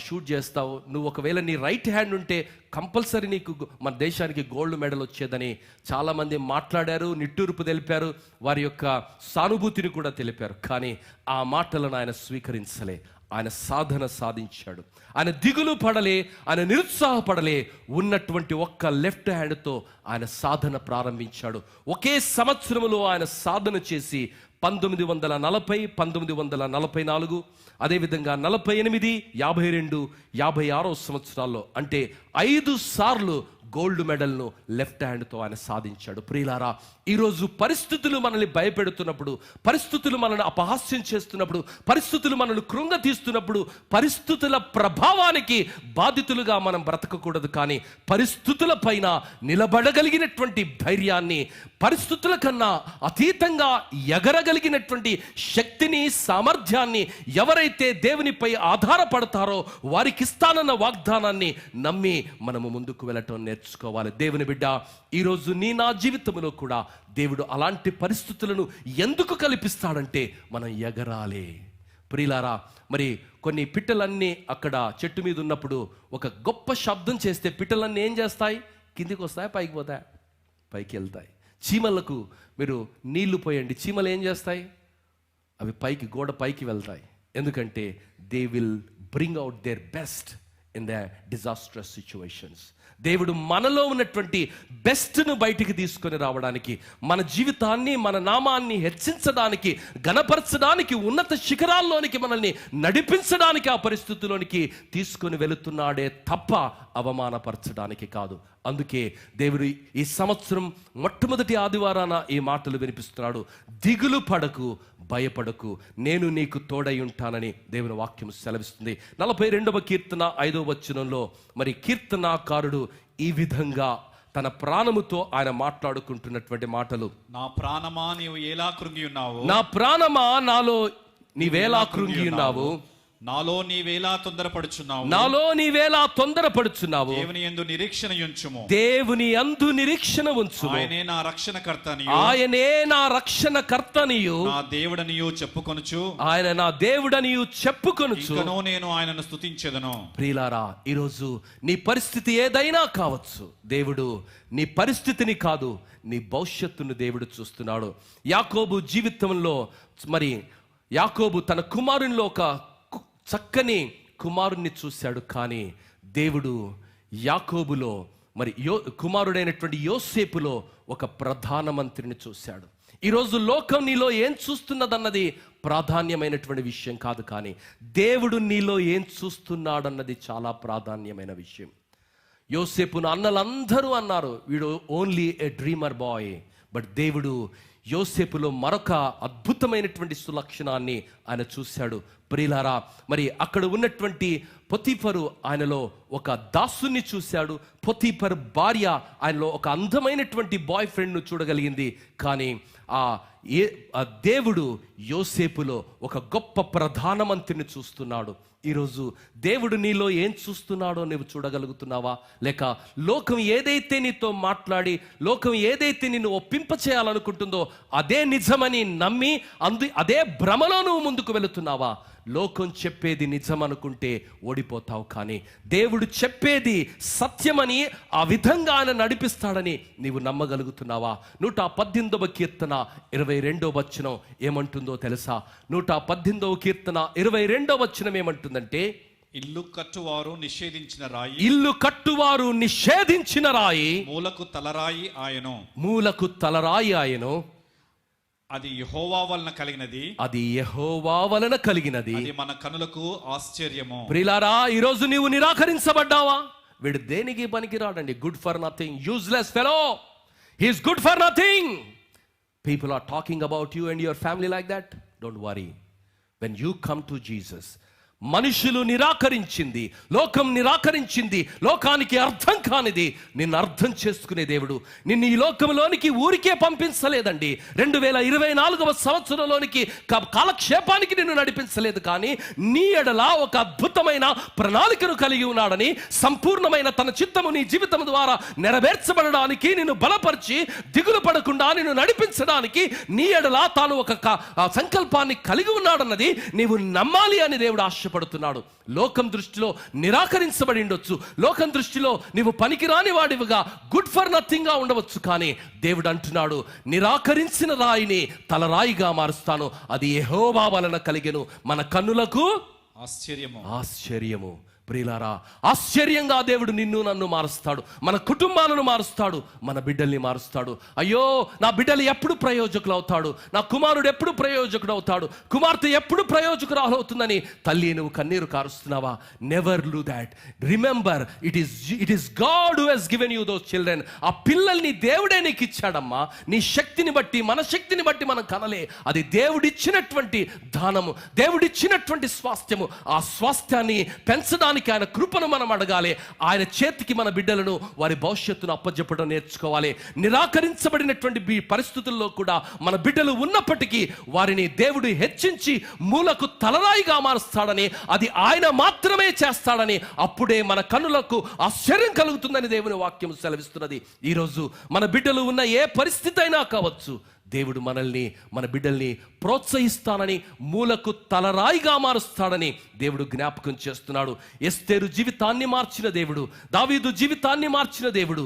షూట్ చేస్తావు, నువ్వు ఒకవేళ నీ రైట్ హ్యాండ్ ఉంటే కంపల్సరీ నీకు మన దేశానికి గోల్డ్ మెడల్ వచ్చేదని చాలామంది మాట్లాడారు, నిట్టూర్పు తెలిపారు, వారి యొక్క సానుభూతిని కూడా తెలిపారు. కానీ ఆ మాటలను ఆయన స్వీకరించలే. ఆయన సాధన సాధించాడు. ఆయన దిగులు పడలే, ఆయన నిరుత్సాహపడలే. ఉన్నటువంటి ఒక్క లెఫ్ట్ హ్యాండ్తో ఆయన సాధన ప్రారంభించాడు. ఒకే సంవత్సరంలో ఆయన సాధన చేసి 1940, 1944, అదేవిధంగా 48, 52, 56 సంవత్సరాల్లో, అంటే 5 సార్లు గోల్డ్ మెడల్ను లెఫ్ట్ హ్యాండ్తో ఆయన సాధించాడు. ప్రియులారా, ఈరోజు పరిస్థితులు మనల్ని భయపెడుతున్నప్పుడు, పరిస్థితులు మనల్ని అపహాస్యం చేస్తున్నప్పుడు, పరిస్థితులు మనల్ని కృంగతీస్తున్నప్పుడు, పరిస్థితుల ప్రభావానికి బాధితులుగా మనం బ్రతకకూడదు. కానీ పరిస్థితుల పైన నిలబడగలిగినటువంటి ధైర్యాన్ని, పరిస్థితుల కన్నా అతీతంగా ఎగరగలిగినటువంటి శక్తిని, సామర్థ్యాన్ని ఎవరైతే దేవునిపై ఆధారపడతారో వారికి ఇస్తానన్న వాగ్దానాన్ని నమ్మి మనము ముందుకు వెళ్ళటం నేర్చుకోవాలి. దేవుని బిడ్డ, ఈరోజు నా జీవితంలో కూడా దేవుడు అలాంటి పరిస్థితులను ఎందుకు కల్పిస్తాడంటే మనం ఎగరాలి. ప్రియులారా, మరి కొన్ని పిట్టలన్నీ అక్కడ చెట్టు మీద ఉన్నప్పుడు ఒక గొప్ప శబ్దం చేస్తే పిట్టలన్నీ ఏం చేస్తాయి? కిందికి వస్తాయి, పైకి పోతాయి, పైకి వెళ్తాయి. చీమలకు మీరు నీళ్లు పోయండి, చీమలు ఏం చేస్తాయి? అవి పైకి, గోడ పైకి వెళ్తాయి. ఎందుకంటే they will bring out their best in the disastrous situations. దేవుడు మనలో ఉన్నటువంటి బెస్ట్ను బయటికి తీసుకొని రావడానికి, మన జీవితాన్ని, మన నామాన్ని హెచ్చించడానికి, గణపరచడానికి, ఉన్నత శిఖరాల్లోనికి మనల్ని నడిపించడానికి ఆ పరిస్థితుల్లోనికి తీసుకొని వెళుతున్నాడే తప్ప అవమానపరచడానికి కాదు. అందుకే దేవుడు ఈ సంవత్సరం మొట్టమొదటి ఆదివారాన ఈ మాటలు వినిపిస్తున్నాడు. దిగులు పడకు, భయపడకు, నేను నీకు తోడై ఉంటానని దేవుని వాక్యం సెలవిస్తుంది. 42వ కీర్తన 5వ వచనంలో మరి కీర్తనాకారుడు ఈ విధంగా తన ప్రాణముతో ఆయన మాట్లాడుకుంటున్నటువంటి మాటలు, నా ప్రాణమా నీవు ఎలా కృంగి ఉన్నావు, నా ప్రాణమా నాలో నీవేలా కృంగి ఉన్నావు, నాలో నీవేలా తొందరపడుచున్నావు, నాలో నీవేలా తొందరపడుచున్నావు. దేవుని యందు నిరీక్షణ ఉంచుము, దేవుని యందు నిరీక్షణ ఉంచుము. ఆయనే నా రక్షణకర్తనియు, ఆయనే నా రక్షణకర్తనియు, నా దేవుడనియు చెప్పుకొనుచు, ఆయన నా దేవుడనియు చెప్పుకొనుచు, ఇంకనూ నేను ఆయనను స్తుతించెదను. ప్రియులారా, ఈరోజు నీ పరిస్థితి ఏదైనా కావచ్చు, దేవుడు నీ పరిస్థితిని కాదు, నీ భవిష్యత్తును దేవుడు చూస్తున్నాడు. యాకోబు జీవితంలో మరి యాకోబు తన కుమారునిలో ఒక చక్కని కుమారుణ్ణి చూశాడు. కానీ దేవుడు యాకోబులో మరి కుమారుడైనటువంటి యోసేపులో ఒక ప్రధానమంత్రిని చూశాడు. ఈరోజు లోకం నీలో ఏం చూస్తున్నదన్నది ప్రాధాన్యమైనటువంటి విషయం కాదు, కానీ దేవుడు నీలో ఏం చూస్తున్నాడన్నది చాలా ప్రాధాన్యమైన విషయం. యోసేపును అన్నలందరూ అన్నారు, వీడు only a dreamer boy. But దేవుడు యోసేపులో మరొక అద్భుతమైనటువంటి సులక్షణాన్ని ఆయన చూశాడు. ప్రియులారా, మరి అక్కడ ఉన్నటువంటి పొతీఫరు ఆయనలో ఒక దాసుని చూశాడు. పొతీఫర్ భార్య ఆయనలో ఒక అందమైనటువంటి బాయ్ ఫ్రెండ్ను చూడగలిగింది. కానీ ఆ దేవుడు యోసేపులో ఒక గొప్ప ప్రధానమంత్రిని చూస్తున్నాడు. ఈరోజు దేవుడు నీలో ఏం చూస్తున్నాడో నువ్వు చూడగలుగుతున్నావా? లేక లోకం ఏదైతే నీతో మాట్లాడి, లోకం ఏదైతే నిన్ను ఒప్పింపచేయాలనుకుంటుందో అదే నిజమని నమ్మి అదే భ్రమలో నువ్వు ముందుకు వెళుతున్నావా? లోకం చెప్పేది నిజం అనుకుంటే ఓడిపోతావు, కానీ దేవుడు చెప్పేది సత్యమని ఆ విధంగా ఆయన నడిపిస్తాడని నీవు నమ్మగలుగుతున్నావా? 118వ కీర్తన 22వ వచనం ఏమంటుందో తెలుసా? 118వ కీర్తన 22వ వచనం ఏమంటుందంటే, ఇల్లు కట్టువారు నిషేధించిన రాయి, ఇల్లు కట్టువారు నిషేధించిన రాయి, మూలకు తలరాయి ఆయను, మూలకు తలరాయి ఆయను, అది యెహోవా వలన కలిగినది, అది యెహోవా వలన కలిగినది, అది మన కనులకు ఆశ్చర్యము. ప్రియులారా, ఈరోజు నీవు నిరాకరించబడ్డావా? వీడు దేనికి పనికిరాడండి, good for nothing, useless fellow, he is good for nothing. People are talking about you and your family like that. Don't worry, when you come to Jesus. మనుషులు నిరాకరించింది, లోకం నిరాకరించింది, లోకానికి అర్థం కానిది నిన్ను అర్థం చేసుకునే దేవుడు నిన్ను ఈ లోకంలోనికి ఊరికే పంపించలేదండి. 2024వ సంవత్సరంలోనికి కాలక్షేపానికి నిన్ను నడిపించలేదు, కానీ నీ ఎడల ఒక అద్భుతమైన ప్రణాళికను కలిగి ఉన్నాడని, సంపూర్ణమైన తన చిత్తము నీ జీవితం ద్వారా నెరవేర్చబడడానికి, నిన్ను బలపరిచి దిగులు పడకుండా నిన్ను నడిపించడానికి నీ ఎడల తాను ఒక సంకల్పాన్ని కలిగి ఉన్నాడన్నది నీవు నమ్మాలి అని దేవుడు ఆశ పడుతున్నాడు. లోకం దృష్టిలో నిరాకరించబడి ఉండొచ్చు, లోకం దృష్టిలో నీవు పనికిరాని వాడివిగా, గుడ్ ఫర్ నథింగ్ గా ఉండవచ్చు, కానీ దేవుడు అంటున్నాడు, నిరాకరించిన రాయిని తలరాయిగా మారుస్తాను, అది యెహోవా వలన కలిగెను, మన కన్నులకు ఆశ్చర్యము. ప్రియులారా, ఆశ్చర్యంగా దేవుడు నిన్ను నన్ను మారుస్తాడు, మన కుటుంబాలను మారుస్తాడు, మన బిడ్డల్ని మారుస్తాడు. అయ్యో, నా బిడ్డలు ఎప్పుడు ప్రయోజకులు అవుతాడు, నా కుమారుడు ఎప్పుడు ప్రయోజకుడు అవుతాడు, కుమార్తె ఎప్పుడు ప్రయోజకురాలు అవుతుందని తల్లి నువ్వు కన్నీరు కారుస్తున్నావా? Never do that. Remember, it is God who has given you those children. ఆ పిల్లల్ని దేవుడే నీకు ఇచ్చాడమ్మా. నీ శక్తిని బట్టి, మన శక్తిని బట్టి మనం కనలే. అది దేవుడిచ్చినటువంటి దానము, దేవుడిచ్చినటువంటి స్వాస్థ్యము. ఆ స్వాస్థ్యాన్ని పెంచడానికి ఆయన కృపను మనం అడగాలి. ఆయన చేతికి మన బిడ్డలను, వారి భవిష్యత్తును అప్పజెప్పడం నేర్చుకోవాలి. నిరాకరించబడినటువంటి పరిస్థితుల్లో కూడా మన బిడ్డలు ఉన్నప్పటికీ వారిని దేవుడు హెచ్చించి మూలకు తలరాయిగా మారుస్తాడని, అది ఆయన మాత్రమే చేస్తాడని, అప్పుడే మన కన్నులకు ఆశ్చర్యం కలుగుతుందని దేవుని వాక్యం సెలవిస్తున్నది. ఈరోజు మన బిడ్డలు ఉన్న ఏ పరిస్థితి అయినా కావచ్చు, దేవుడు మనల్ని, మన బిడ్డల్ని ప్రోత్సహిస్తానని, మూలకు తలరాయిగా మారుస్తాడని దేవుడు జ్ఞాపకం చేస్తున్నాడు. ఎస్తేరు జీవితాన్ని మార్చిన దేవుడు, దావీదు జీవితాన్ని మార్చిన దేవుడు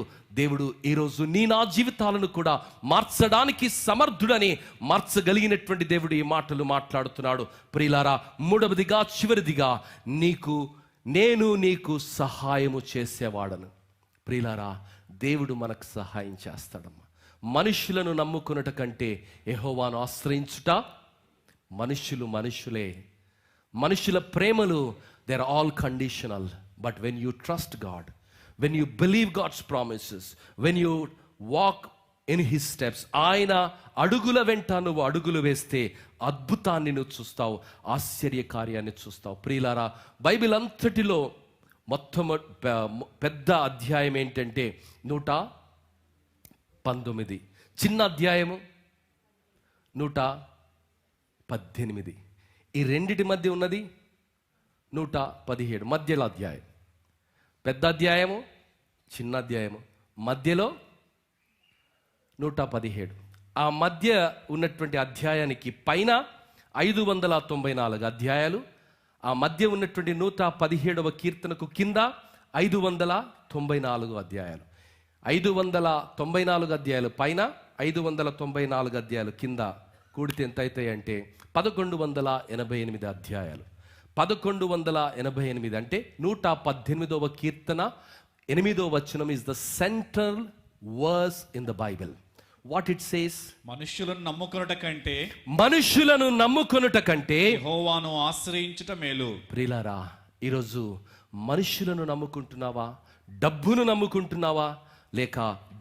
ఈరోజు నా జీవితాలను కూడా మార్చడానికి సమర్థుడని, మార్చగలిగినటువంటి దేవుడు ఈ మాటలు మాట్లాడుతున్నాడు. ప్రియులారా, మూడవదిగా, చివరిదిగా, నేను నీకు సహాయము చేసేవాడను. ప్రియులారా, దేవుడు మనకు సహాయం చేస్తాడమ్మా. మనుషులను నమ్ముకున్నట కంటే యెహోవాను ఆశ్రయించుట, మనుషులే, మనుషుల ప్రేమలు they are all conditional. But when you trust God, when you believe God's promises, when you walk in his steps, ఆయన అడుగుల వెంట నువ్వు అడుగులు వేస్తే అద్భుతాన్ని నువ్వు చూస్తావు, ఆశ్చర్య కార్యాన్ని చూస్తావు. ప్రియులారా, బైబిల్ అంతటిలో పెద్ద అధ్యాయం ఏంటంటే 119, చిన్న అధ్యాయము 118. ఈ రెండిటి మధ్య ఉన్నది 117, మధ్యలో అధ్యాయం. పెద్ద అధ్యాయము, చిన్న అధ్యాయము, మధ్యలో 117. ఆ మధ్య ఉన్నటువంటి అధ్యాయానికి పైన 594 అధ్యాయాలు, ఆ మధ్య ఉన్నటువంటి 117వ కీర్తనకు కింద 594 అధ్యాయాలు. 594 అధ్యాయాలు పైన, 594 అధ్యాయాలు కింద కూడితే ఎంత అవుతాయి అంటే 1188 అధ్యాయాలు. 1188 అంటే 118వ కీర్తన 8వ వచనం is the central verse in the Bible. What it says? మనుష్యులను నమ్ముకొనుట కంటే యెహోవాను ఆశ్రయించుట మేలు. ప్రియులారా, ఈరోజు మనుష్యులను నమ్ముకుంటున్నావా? డబ్బును నమ్ముకుంటున్నావా? లేక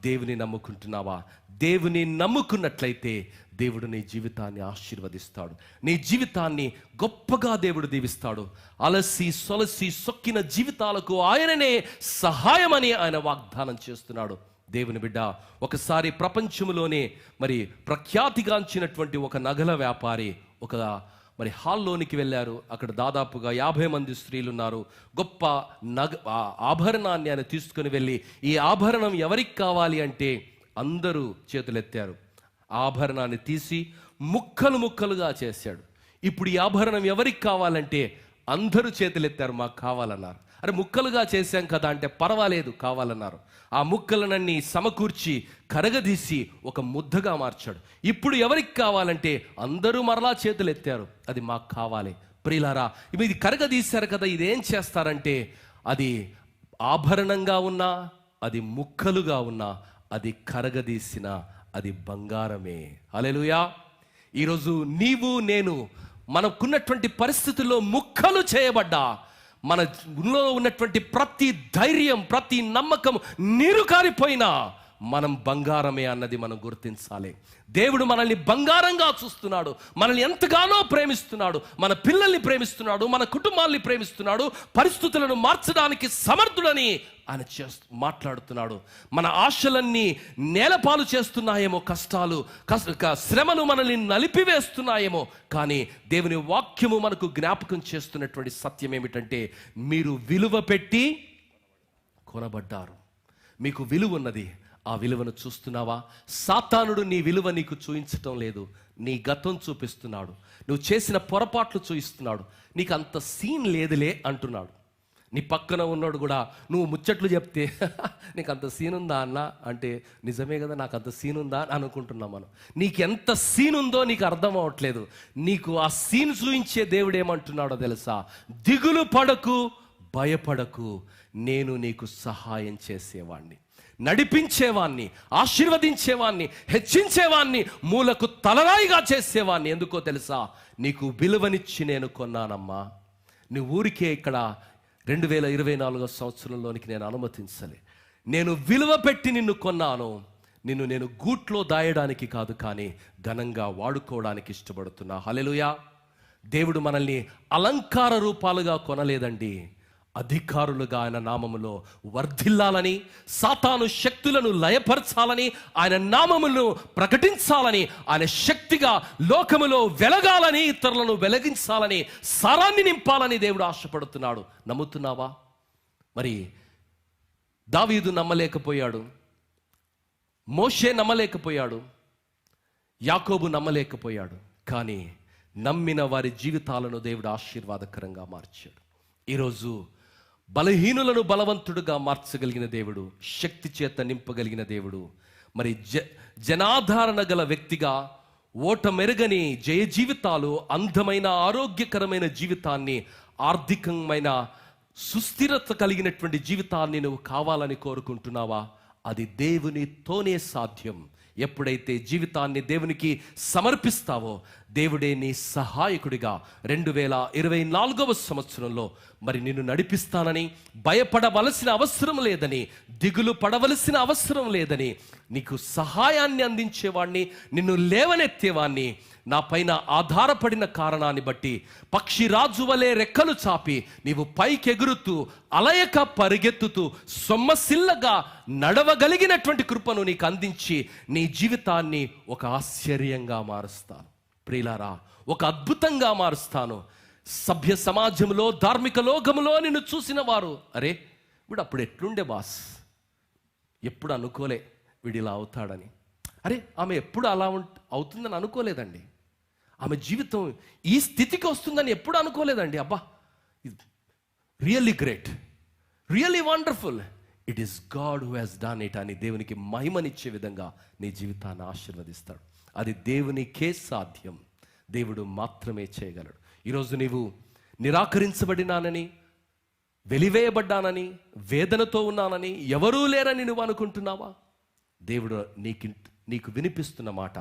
దేవుని నమ్ముకుంటున్నావా? దేవుని నమ్ముకున్నట్లయితే దేవుడు నీ జీవితాన్ని ఆశీర్వదిస్తాడు. నీ జీవితాన్ని గొప్పగా దేవుడు దీవిస్తాడు. అలసి సొలసి సొక్కిన జీవితాలకు ఆయననే సహాయమని ఆయన వాగ్దానం చేస్తున్నాడు. దేవుని బిడ్డ, ఒకసారి ప్రపంచంలోనే మరి ప్రఖ్యాతిగాంచినటువంటి ఒక నగల వ్యాపారి ఒక హాల్లోనికి వెళ్ళారు. అక్కడ దాదాపుగా 50 మంది స్త్రీలు ఉన్నారు. గొప్ప ఆభరణాన్ని ఆయన తీసుకుని వెళ్ళి, ఈ ఆభరణం ఎవరికి కావాలి అంటే అందరూ చేతులెత్తారు. ఆభరణాన్ని తీసి ముక్కలు ముక్కలుగా చేశాడు. ఇప్పుడు ఈ ఆభరణం ఎవరికి కావాలంటే అందరూ చేతులెత్తారు, మాకు కావాలన్నారు. అరే, ముక్కలుగా చేశాం కదా అంటే పర్వాలేదు, కావాలన్నారు. ఆ ముక్కలనన్నీ సమకూర్చి కరగదీసి ఒక ముద్దగా మార్చాడు. ఇప్పుడు ఎవరికి కావాలంటే అందరూ మరలా చేతులు ఎత్తారు, అది మాకు కావాలి. ప్రియులారా, ఇది కరగదీశారు కదా, ఇదేం చేస్తారంటే అది ఆభరణంగా ఉన్నా, అది ముక్కలుగా ఉన్నా, అది కరగదీసిన అది బంగారమే. హల్లెలూయా. ఈరోజు నీవు నేను మనకున్నటువంటి పరిస్థితుల్లో ముక్కలు చేయబడ్డా, మనలో ఉన్నటువంటి ప్రతి ధైర్యం, ప్రతి నమ్మకం నీరు కారిపోయినా మనం బంగారమే అన్నది మనం గుర్తించాలి. దేవుడు మనల్ని బంగారంగా చూస్తున్నాడు. మనల్ని ఎంతగానో ప్రేమిస్తున్నాడు. మన పిల్లల్ని ప్రేమిస్తున్నాడు, మన కుటుంబాల్ని ప్రేమిస్తున్నాడు. పరిస్థితులను మార్చడానికి సమర్థుడని ఆయన మాట్లాడుతున్నాడు. మన ఆశలన్నీ నేలపాలు చేస్తున్నాయేమో కష్టాలు, శ్రమలు మనల్ని నలిపివేస్తున్నాయేమో, కానీ దేవుని వాక్యము మనకు జ్ఞాపకం చేస్తున్నటువంటి సత్యం ఏమిటంటే, మీరు విలువ పెట్టి కొనబడ్డారు. మీకు విలువ ఉన్నది. ఆ విలువను చూస్తున్నావా? సాతానుడు నీ విలువ నీకు చూపించటం లేదు. నీ గతం చూపిస్తున్నాడు, నువ్వు చేసిన పొరపాట్లు చూపిస్తున్నాడు. నీకు అంత సీన్ లేదులే అంటున్నాడు. నీ పక్కన ఉన్నాడు కూడా నువ్వు ముచ్చట్లు చెప్తే నీకు అంత సీన్ ఉందా అన్న అంటే, నిజమే కదా, నాకు అంత సీన్ ఉందా అని అనుకుంటున్నాం మనం. నీకు ఎంత సీన్ ఉందో నీకు అర్థం అవ్వట్లేదు. నీకు ఆ సీన్ చూపించే దేవుడు ఏమంటున్నాడో తెలుసా? దిగులు పడకు, భయపడకు, నేను నీకు సహాయం చేసేవాణ్ణి, నడిపించేవాణ్ణి, ఆశీర్వదించేవాణ్ణి, హెచ్చించేవాణ్ణి, మూలకు తలరాయిగా చేసేవాణ్ణి. ఎందుకో తెలుసా? నీకు విలువనిచ్చి నేను కొన్నానమ్మా. నువ్వు ఊరికే ఇక్కడ 2024 సంవత్సరంలోనికి నేను అనుమతించలే. నేను విలువ పెట్టి నిన్ను కొన్నాను. నేను గూట్లో దాయడానికి కాదు, కానీ ఘనంగా వాడుకోవడానికి ఇష్టపడుతున్నా. హల్లెలూయా. దేవుడు మనల్ని అలంకార రూపాలుగా కొనలేదండి, అధికారులుగా ఆయన నామములో వర్ధిల్లాలని, సాతాను శక్తులను లయపరచాలని, ఆయన నామములను ప్రకటించాలని, ఆయన శక్తిగా లోకములో వెలగాలని, ఇతరులను వెలిగించాలని, సారాన్ని నింపాలని దేవుడు ఆశపడుతున్నాడు. నమ్ముతున్నావా? మరి దావీదు నమ్మలేకపోయాడు, మోషే నమ్మలేకపోయాడు, యాకోబు నమ్మలేకపోయాడు, కానీ నమ్మిన వారి జీవితాలను దేవుడు ఆశీర్వాదకరంగా మార్చాడు. ఈరోజు బలహీనులను బలవంతుడుగా మార్చగలిగిన దేవుడు, శక్తి చేత నింపగలిగిన దేవుడు, మరి జనాధారణ గల వ్యక్తిగా, ఓటమెరగని జయ జీవితాలు, అందమైన ఆరోగ్యకరమైన జీవితాన్ని, ఆర్థికమైన సుస్థిరత కలిగినటువంటి జీవితాన్ని నువ్వు కావాలని కోరుకుంటున్నావా? అది దేవునితోనే సాధ్యం. ఎప్పుడైతే జీవితాన్ని దేవునికి సమర్పిస్తావో, దేవుడే నీ సహాయకుడిగా 2024 సంవత్సరంలో మరి నిన్ను నడిపిస్తానని, భయపడవలసిన అవసరం లేదని, దిగులు పడవలసిన అవసరం లేదని, నీకు సహాయాన్ని అందించేవాడిని, నిన్ను లేవనెత్తేవాడిని, నా పైన ఆధారపడిన కారణాన్ని బట్టి పక్షిరాజు వలె రెక్కలు చాపి నీవు పైకెగురుతూ, అలయక పరిగెత్తుతూ, సొమ్మసిల్లగా నడవగలిగినటువంటి కృపను నీకు అందించి నీ జీవితాన్ని ఒక ఆశ్చర్యంగా మారుస్తాను. ప్రియులారా, ఒక అద్భుతంగా మారుస్తాను. సభ్య సమాజంలో, ధార్మిక లోకములో నిన్ను చూసిన వారు, అరే వీడు అప్పుడు ఎట్లుండే బాస్, ఎప్పుడు అనుకోలే వీడిలా అవుతాడని. అరే ఆమె ఎప్పుడు అలా అవుతుందని అనుకోలేదండి. ఆమె జీవితం ఈ స్థితికి వస్తుందని ఎప్పుడు అనుకోలేదండి. అబ్బా, really great, really wonderful, it is God who has done it అని దేవునికి మహిమనిచ్చే విధంగా నీ జీవితాన్ని ఆశీర్వదిస్తాడు. అది దేవునికే సాధ్యం, దేవుడు మాత్రమే చేయగలడు. ఈరోజు నీవు నిరాకరించబడినానని, వెలివేయబడ్డానని, వేదనతో ఉన్నానని, ఎవరూ లేరని నువ్వు అనుకుంటున్నావా? దేవుడు నీకు వినిపిస్తున్న మాట,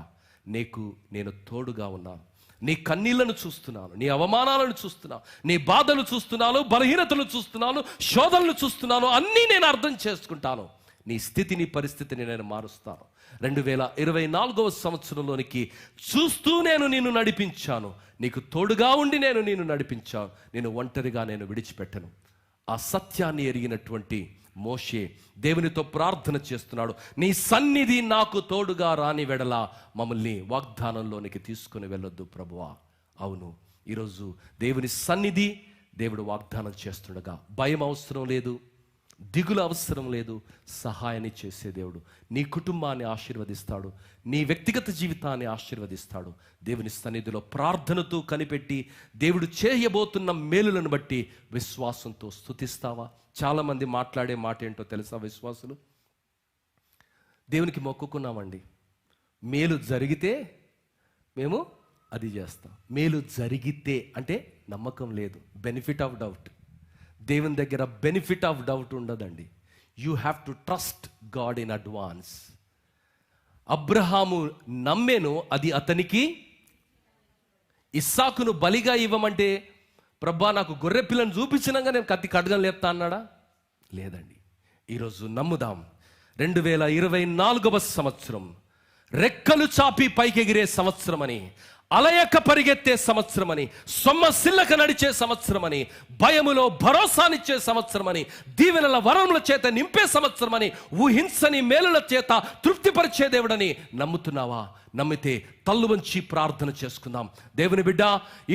నేను తోడుగా ఉన్నాను. నీ కన్నీళ్లను చూస్తున్నాను, నీ అవమానాలను చూస్తున్నాను, నీ బాధలు చూస్తున్నాను, బలహీనతలు చూస్తున్నాను, శోధనలు చూస్తున్నాను. అన్నీ నేను అర్థం చేసుకుంటాను. నీ స్థితిని, పరిస్థితిని నేను మారుస్తాను. 2024వ సంవత్సరంలోనికి చూస్తూ నేను నిన్ను నడిపించాను. నీకు తోడుగా ఉండి నేను నిన్ను నడిపించాను. నేను ఒంటరిగా నేను విడిచిపెట్టను. ఆ సత్యాన్ని ఎరిగినటువంటి మోషే దేవునితో ప్రార్థన చేస్తున్నాడు. నీ సన్నిధి నాకు తోడుగా రాని వెడల మమ్మల్ని వాగ్దానంలోనికి తీసుకుని వెళ్ళొద్దు ప్రభువా. అవును, ఈరోజు దేవుని సన్నిధి దేవుడు వాగ్దానం చేస్తుండగా భయం అవసరం లేదు, దిగులు అవసరం లేదు. సహాయాన్ని చేసే దేవుడు నీ కుటుంబాన్ని ఆశీర్వదిస్తాడు, నీ వ్యక్తిగత జీవితాన్ని ఆశీర్వదిస్తాడు. దేవుని సన్నిధిలో ప్రార్థనతో కనిపెట్టి దేవుడు చేయబోతున్న మేలులను బట్టి విశ్వాసంతో స్తుతిస్తావా? చాలామంది మాట్లాడే మాట ఏంటో తెలుసా? విశ్వాసులు దేవునికి మొక్కుకున్నామండి, మేలు జరిగితే మేము అది చేస్తాం. మేలు జరిగితే అంటే నమ్మకం లేదు, బెనిఫిట్ ఆఫ్ డౌట్. దేవుని దగ్గర బెనిఫిట్ ఆఫ్ డౌట్ ఉండదండి. You have to trust God in advance. అబ్రహాము నమ్మేను, అది అతనికి. ఇస్సాకును బలిగా ఇవ్వమంటే, ప్రభా నాకు గొర్రె పిల్లను చూపించినాక నేను కత్తి ఖడ్గం లేపుతా అన్నాడా? లేదండి. ఈరోజు నమ్ముదాం, 2024వ సంవత్సరం రెక్కలు చాపి పైకెగిరే సంవత్సరమని, అలయక పరిగెత్తే సంవత్సరమని, సొమ్మసిల్లక నడిచే సంవత్సరమని, భయములో భరోసానిచ్చే సంవత్సరమని, దీవెనల వరముల చేత నింపే సంవత్సరమని, ఊహించని మేలుల చేత తృప్తిపరిచే దేవుడని నమ్ముతున్నావా? నమ్మితే తల్లు వంచి ప్రార్థన చేసుకుందాం. దేవుని బిడ్డ,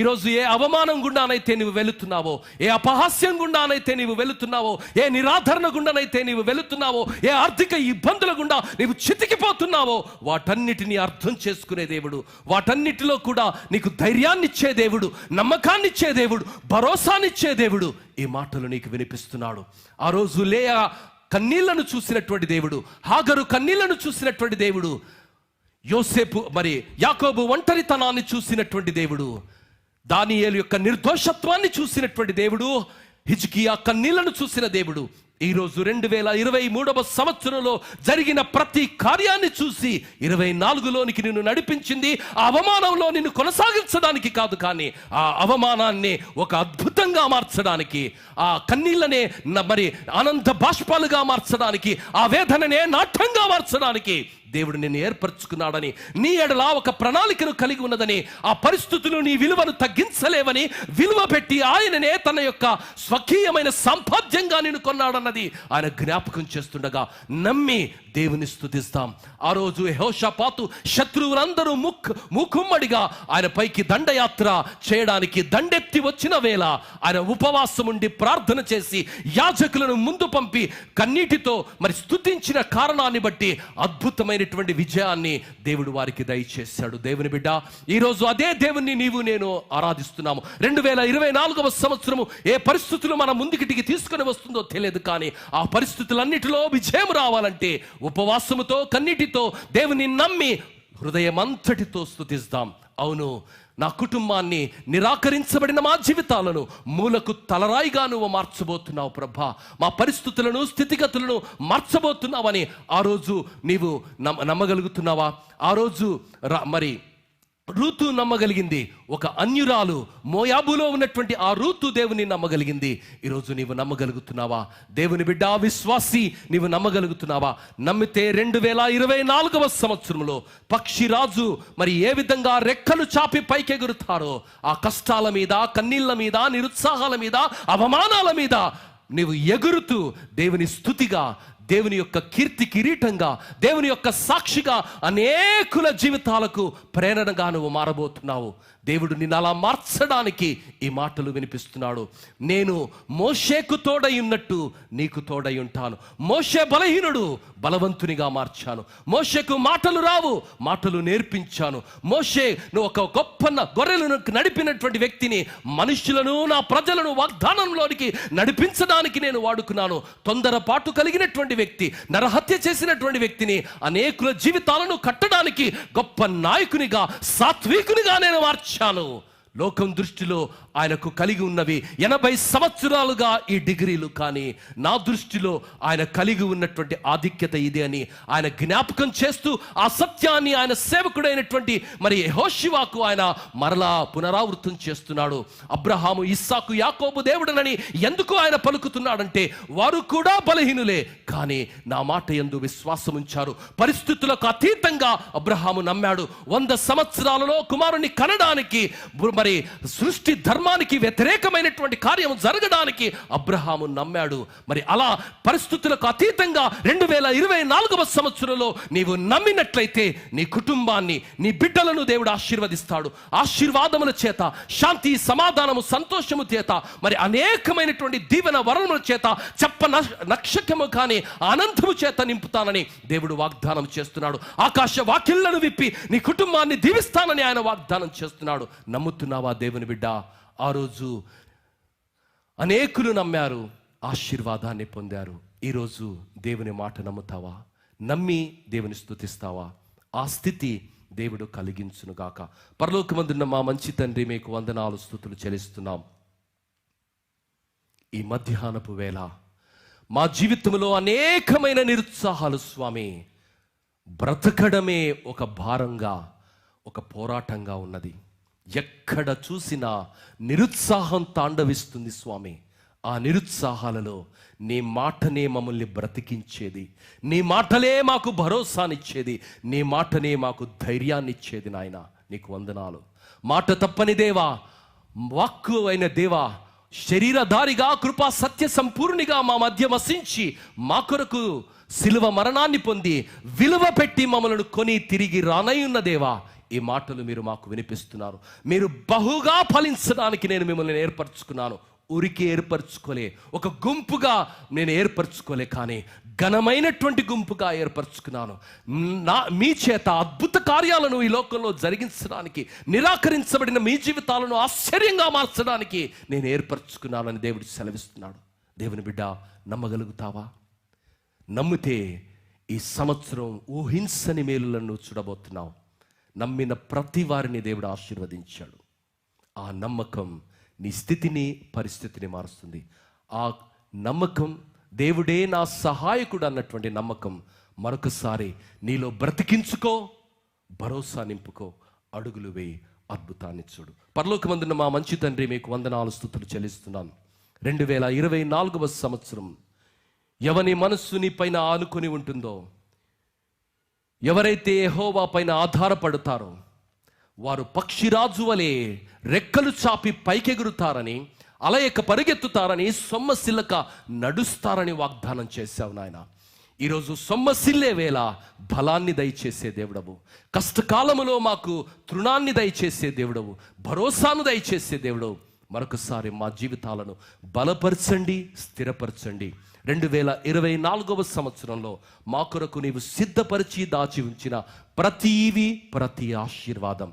ఈరోజు ఏ అవమానం గుండానైతే నీవు వెళుతున్నావో, ఏ అపహాస్యం గుండానైతే నీవు వెళుతున్నావో, ఏ నిరాధరణ గుండానైతే నీవు వెళుతున్నావో, ఏ ఆర్థిక ఇబ్బందుల గుండా నీవు చితికిపోతున్నావో, వాటన్నిటినీ అర్థం చేసుకునే దేవుడు, వాటన్నిటిలో కూడా నీకు ధైర్యాన్నిచ్చే దేవుడు, నమ్మకాన్నిచ్చే దేవుడు, భరోసానిచ్చే దేవుడు ఈ మాటలు నీకు వినిపిస్తున్నాడు. ఆ రోజు లేయా కన్నీళ్లను చూసినటువంటి దేవుడు, హాగరు కన్నీళ్లను చూసినటువంటి దేవుడు, యోసేపు యాకోబు ఒంటరితనాన్ని చూసినటువంటి దేవుడు, దానియేలు యొక్క నిర్దోషత్వాన్ని చూసినటువంటి దేవుడు, హిజ్కియా కన్నీళ్లను చూసిన దేవుడు, ఈరోజు 2023వ సంవత్సరంలో జరిగిన ప్రతి కార్యాన్ని చూసి 24లోనికి నిన్ను నడిపించింది. ఆ అవమానంలో నిన్ను కొనసాగించడానికి కాదు, కానీ ఆ అవమానాన్ని ఒక అద్భుతంగా మార్చడానికి, ఆ కన్నీళ్ళనే ఆనంద బాష్పాలుగా మార్చడానికి, ఆ వేదననే నాట్యంగా మార్చడానికి దేవుడు నిన్ను ఏర్పరచుకున్నాడని, నీ ఎడల ఒక ప్రణాళికను కలిగి ఉన్నదని, ఆ పరిస్థితులు నీ విలువను తగ్గించలేవని విలువ పెట్టి ఆయననే తన యొక్క స్వకీయమైన సంపాద్యంగా నిన్ను కొన్నాడన్నది ఆయన జ్ఞాపకం చేస్తుండగా నమ్మి దేవుని స్తుతిస్తాం. ఆ రోజు యెహోషాపాతు శత్రువులందరూ మూకుమ్మడిగా ఆయన పైకి దండయాత్ర చేయడానికి దండెత్తి వచ్చిన వేళ ఆయన ఉపవాసం ఉండి ప్రార్థన చేసి యాజకులను ముందు పంపి కన్నీటితో స్తుతించిన కారణాన్ని బట్టి అద్భుతమైనటువంటి విజయాన్ని దేవుడు వారికి దయచేశాడు. దేవుని బిడ్డ, ఈరోజు అదే దేవుణ్ణి నీవు నేను ఆరాధిస్తున్నాము. 2024వ సంవత్సరము ఏ పరిస్థితులు మన ముందుకిటికి తీసుకుని వస్తుందో తెలియదు, కానీ ఆ పరిస్థితులన్నిటిలో విజయం రావాలంటే ఉపవాసముతో కన్నీటితో దేవుని నమ్మి హృదయమంతటితో స్తుతిస్తాం. అవును, నా కుటుంబాన్ని, నిరాకరించబడిన మా జీవితాలను మూలకు తలరాయిగా నువ్వు మార్చబోతున్నావు ప్రభా. మా పరిస్థితులను, స్థితిగతులను మార్చబోతున్నావని ఆ రోజు నీవు నమ్మగలుగుతున్నావా? ఆ రోజు రూతు నమ్మగలిగింది. ఒక అన్యురాలు, మోయాబులో ఉన్నటువంటి ఆ రూతు దేవుని నమ్మగలిగింది. ఈరోజు నీవు నమ్మగలుగుతున్నావా? దేవుని బిడ్డ, విశ్వాసి, నీవు నమ్మగలుగుతున్నావా? నమ్మితే 2024వ సంవత్సరంలో పక్షిరాజు ఏ విధంగా రెక్కలు చాపి పైకెగురుతారో, ఆ కష్టాల మీద, కన్నీళ్ల మీద, నిరుత్సాహాల మీద, అవమానాల మీద నీవు ఎగురుతూ దేవుని స్తుతిగా, దేవుని యొక్క కీర్తి కిరీటంగా, దేవుని యొక్క సాక్షిగా అనేకుల జీవితాలకు ప్రేరణగా నువ్వు మారబోతున్నావు. దేవుడు నిన్ను అలా మార్చడానికి ఈ మాటలు వినిపిస్తున్నాడు. నేను మోషేకు తోడై ఉన్నట్టు నీకు తోడై ఉంటాను. మోషే బలహీనుడు, బలవంతునిగా మార్చాను. మోషేకు మాటలు రావు, మాటలు నేర్పించాను. మోషే నువ్వు ఒక గొప్ప గొర్రెలను నడిపినటువంటి వ్యక్తిని, మనుషులను, నా ప్రజలను వాగ్దానంలోనికి నడిపించడానికి నేను వాడుకున్నాను. తొందరపాటు కలిగినటువంటి వ్యక్తి, నరహత్య చేసినటువంటి వ్యక్తిని, అనేకుల జీవితాలను కట్టడానికి గొప్ప నాయకునిగా, సాత్వికునిగా నేను మార్చాను. లోకం దృష్టిలో ఆయనకు కలిగి ఉన్నవి 80 సంవత్సరాలుగా ఈ డిగ్రీలు. కానీ నా దృష్టిలో ఆయన కలిగి ఉన్నటువంటి ఆధిక్యత ఇది అని ఆయన జ్ఞాపకం చేస్తూ ఆ సత్యాన్ని ఆయన సేవకుడైనటువంటి మరి యెహోషువకు ఆయన మరలా పునరావృతం చేస్తున్నాడు. అబ్రహాము, ఇస్సాకు, యాకోబు దేవుడనని ఎందుకు ఆయన పలుకుతున్నాడంటే వారు కూడా బలహీనులే, కానీ నా మాట యందు విశ్వాసం ఉంచారు. పరిస్థితులకు అతీతంగా అబ్రహాము నమ్మాడు. 100 సంవత్సరాలలో కుమారుని కనడానికి, మరి సృష్టి ధర్మానికి వ్యతిరేకమైనటువంటి కార్యం జరగడానికి అబ్రహాము నమ్మాడు. మరి అలా పరిస్థితులకు అతీతంగా 2024వ సంవత్సరంలో నీవు నమ్మినట్లయితే నీ కుటుంబాన్ని, నీ బిడ్డలను దేవుడు ఆశీర్వదిస్తాడు. ఆశీర్వాదముల చేత, శాంతి, సమాధానము, సంతోషము చేత, మరి అనేకమైనటువంటి దీవెన వరముల చేత, చెప్ప నక్షకము కానీ అనంతము చేత నింపుతానని దేవుడు వాగ్దానం చేస్తున్నాడు. ఆకాశ వాకిళ్లను విప్పి నీ కుటుంబాన్ని దీవిస్తానని ఆయన వాగ్దానం చేస్తున్నాడు. నమ్ముతున్నావా దేవుని బిడ్డ? ఆ రోజు అనేకులు నమ్మారు, ఆశీర్వాదాన్ని పొందారు. ఈరోజు దేవుని మాట నమ్ముతావా? నమ్మి దేవుని స్తుతిస్తావా? ఆ స్థితి దేవుడు కలిగించునుగాక. పరలోకమందున్న మా మంచి తండ్రి, మీకు వందనాలు, స్తుతులు చెల్లిస్తున్నాం. ఈ మధ్యాహ్నపు వేళ మా జీవితంలో అనేకమైన నిరుత్సాహాలు స్వామి, బ్రతకడమే ఒక భారంగా, ఒక పోరాటంగా ఉన్నది. ఎక్కడ చూసినా నిరుత్సాహం తాండవిస్తుంది స్వామి. ఆ నిరుత్సాహాలలో నీ మాటనే మమ్మల్ని బ్రతికించేది, నీ మాటలే మాకు భరోసానిచ్చేది, నీ మాటనే మాకు ధైర్యాన్నిచ్చేది. నాయన నీకు వందనాలు. మాట తప్పని దేవా, వాక్కు అయిన దేవా, శరీరధారిగా కృపా సత్య సంపూర్ణిగా మా మధ్య వసించి మా కొరకు శిలువ మరణాన్ని పొంది విలువ పెట్టి మమ్మలను కొని తిరిగి రానయ్యున్న దేవా, ఈ మాటలు మీరు మాకు వినిపిస్తున్నారు. మీరు బహుగా ఫలించడానికి నేను మిమ్మల్ని ఏర్పరచుకున్నాను. ఊరికి ఏర్పరచుకోలే, ఒక గుంపుగా నేను ఏర్పరచుకోలే, కానీ ఘనమైనటువంటి గుంపుగా ఏర్పరచుకున్నాను. మీ చేత అద్భుత కార్యాలను ఈ లోకంలో జరిగించడానికి, నిరాకరించబడిన మీ జీవితాలను ఆశ్చర్యంగా మార్చడానికి నేను ఏర్పరచుకున్నానని దేవుడు సెలవిస్తున్నాడు. దేవుని బిడ్డ, నమ్మగలుగుతావా? నమ్మితే ఈ సంవత్సరం ఊహించని మేలులను చూడబోతున్నావు. నమ్మిన ప్రతి వారిని దేవుడు ఆశీర్వదించాడు. ఆ నమ్మకం నీ స్థితిని, పరిస్థితిని మారుస్తుంది. ఆ నమ్మకం, దేవుడే నా సహాయకుడు అన్నటువంటి నమ్మకం మరొకసారి నీలో బ్రతికించుకో, భరోసా నింపుకో, అడుగులు వేయి, అద్భుతాన్ని చూడు. పరలోకమందున్న మా మంచి తండ్రి, మీకు వందనాలు, స్తుతులు చెల్లిస్తున్నాను. 2024వ సంవత్సరం ఎవని మనస్సు నీ పైన ఆనుకొని ఉంటుందో, ఎవరైతే యెహోవా పైన ఆధారపడతారో వారు పక్షిరాజు వలె రెక్కలు చాపి పైకెగురుతారని, అలయక పరిగెత్తుతారని, సొమ్మసిల్లక నడుస్తారని వాగ్దానం చేశావు నాయన. ఈరోజు సొమ్మసిల్లే వేళ బలాన్ని దయచేసే దేవుడవు, కష్టకాలములో మాకు తృణాన్ని దయచేసే దేవుడవు, భరోసాను దయచేసే దేవుడవు. మరొకసారి మా జీవితాలను బలపరచండి, స్థిరపరచండి. 2024వ సంవత్సరంలో మా కొరకు నీవు సిద్ధపరిచి దాచి ఉంచిన ప్రతి ఆశీర్వాదం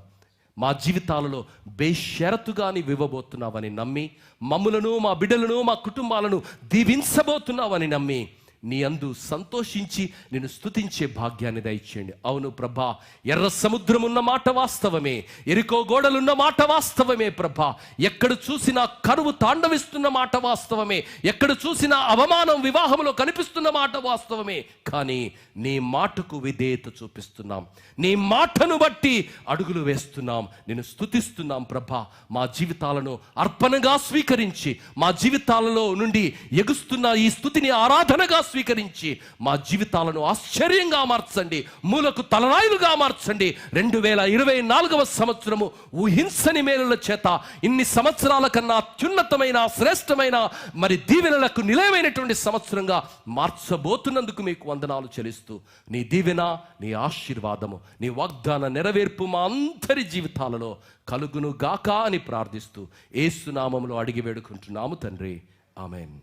మా జీవితాలలో బేషరతుగా నీవు ఇవ్వబోతున్నావని నమ్మి, మమ్ములను, మా బిడ్డలను, మా కుటుంబాలను దీవించబోతున్నావని నమ్మి నీ అందు సంతోషించి నిన్ను స్తుతించే భాగ్యాన్ని దయచేయండి. అవును ప్రభా, ఎర్ర సముద్రం ఉన్న మాట వాస్తవమే, ఎరికో గోడలున్న మాట వాస్తవమే ప్రభా. ఎక్కడ చూసినా కరువు తాండవిస్తున్న మాట వాస్తవమే, ఎక్కడ చూసినా అవమానం వివాహంలో కనిపిస్తున్న మాట వాస్తవమే. కానీ నీ మాటకు విధేయత చూపిస్తున్నాం, నీ మాటను బట్టి అడుగులు వేస్తున్నాం, నిన్ను స్తుతిస్తున్నాం ప్రభా. మా జీవితాలను అర్పణగా స్వీకరించి, మా జీవితాలలో నుండి ఎగుస్తున్న ఈ స్తుతిని ఆరాధనగా స్వీకరించి మా జీవితాలను ఆశ్చర్యంగా మార్చండి, మూలకు తలరాయిలుగా మార్చండి. 2024వ సంవత్సరము ఊహించని మేలుల చేత ఇన్ని సంవత్సరాల కన్నా అత్యున్నతమైన, శ్రేష్టమైన, మరి దీవెనలకు నిలయమైనటువంటి సంవత్సరంగా మార్చబోతున్నందుకు మీకు వందనాలు చెల్లిస్తూ, నీ దీవెన, నీ ఆశీర్వాదము, నీ వాగ్దాన నెరవేర్పు మా అందరి జీవితాలలో కలుగును గాక అని ప్రార్థిస్తూ యేసు నామములో అడిగి వేడుకుంటున్నాము తండ్రి. ఆమేన్.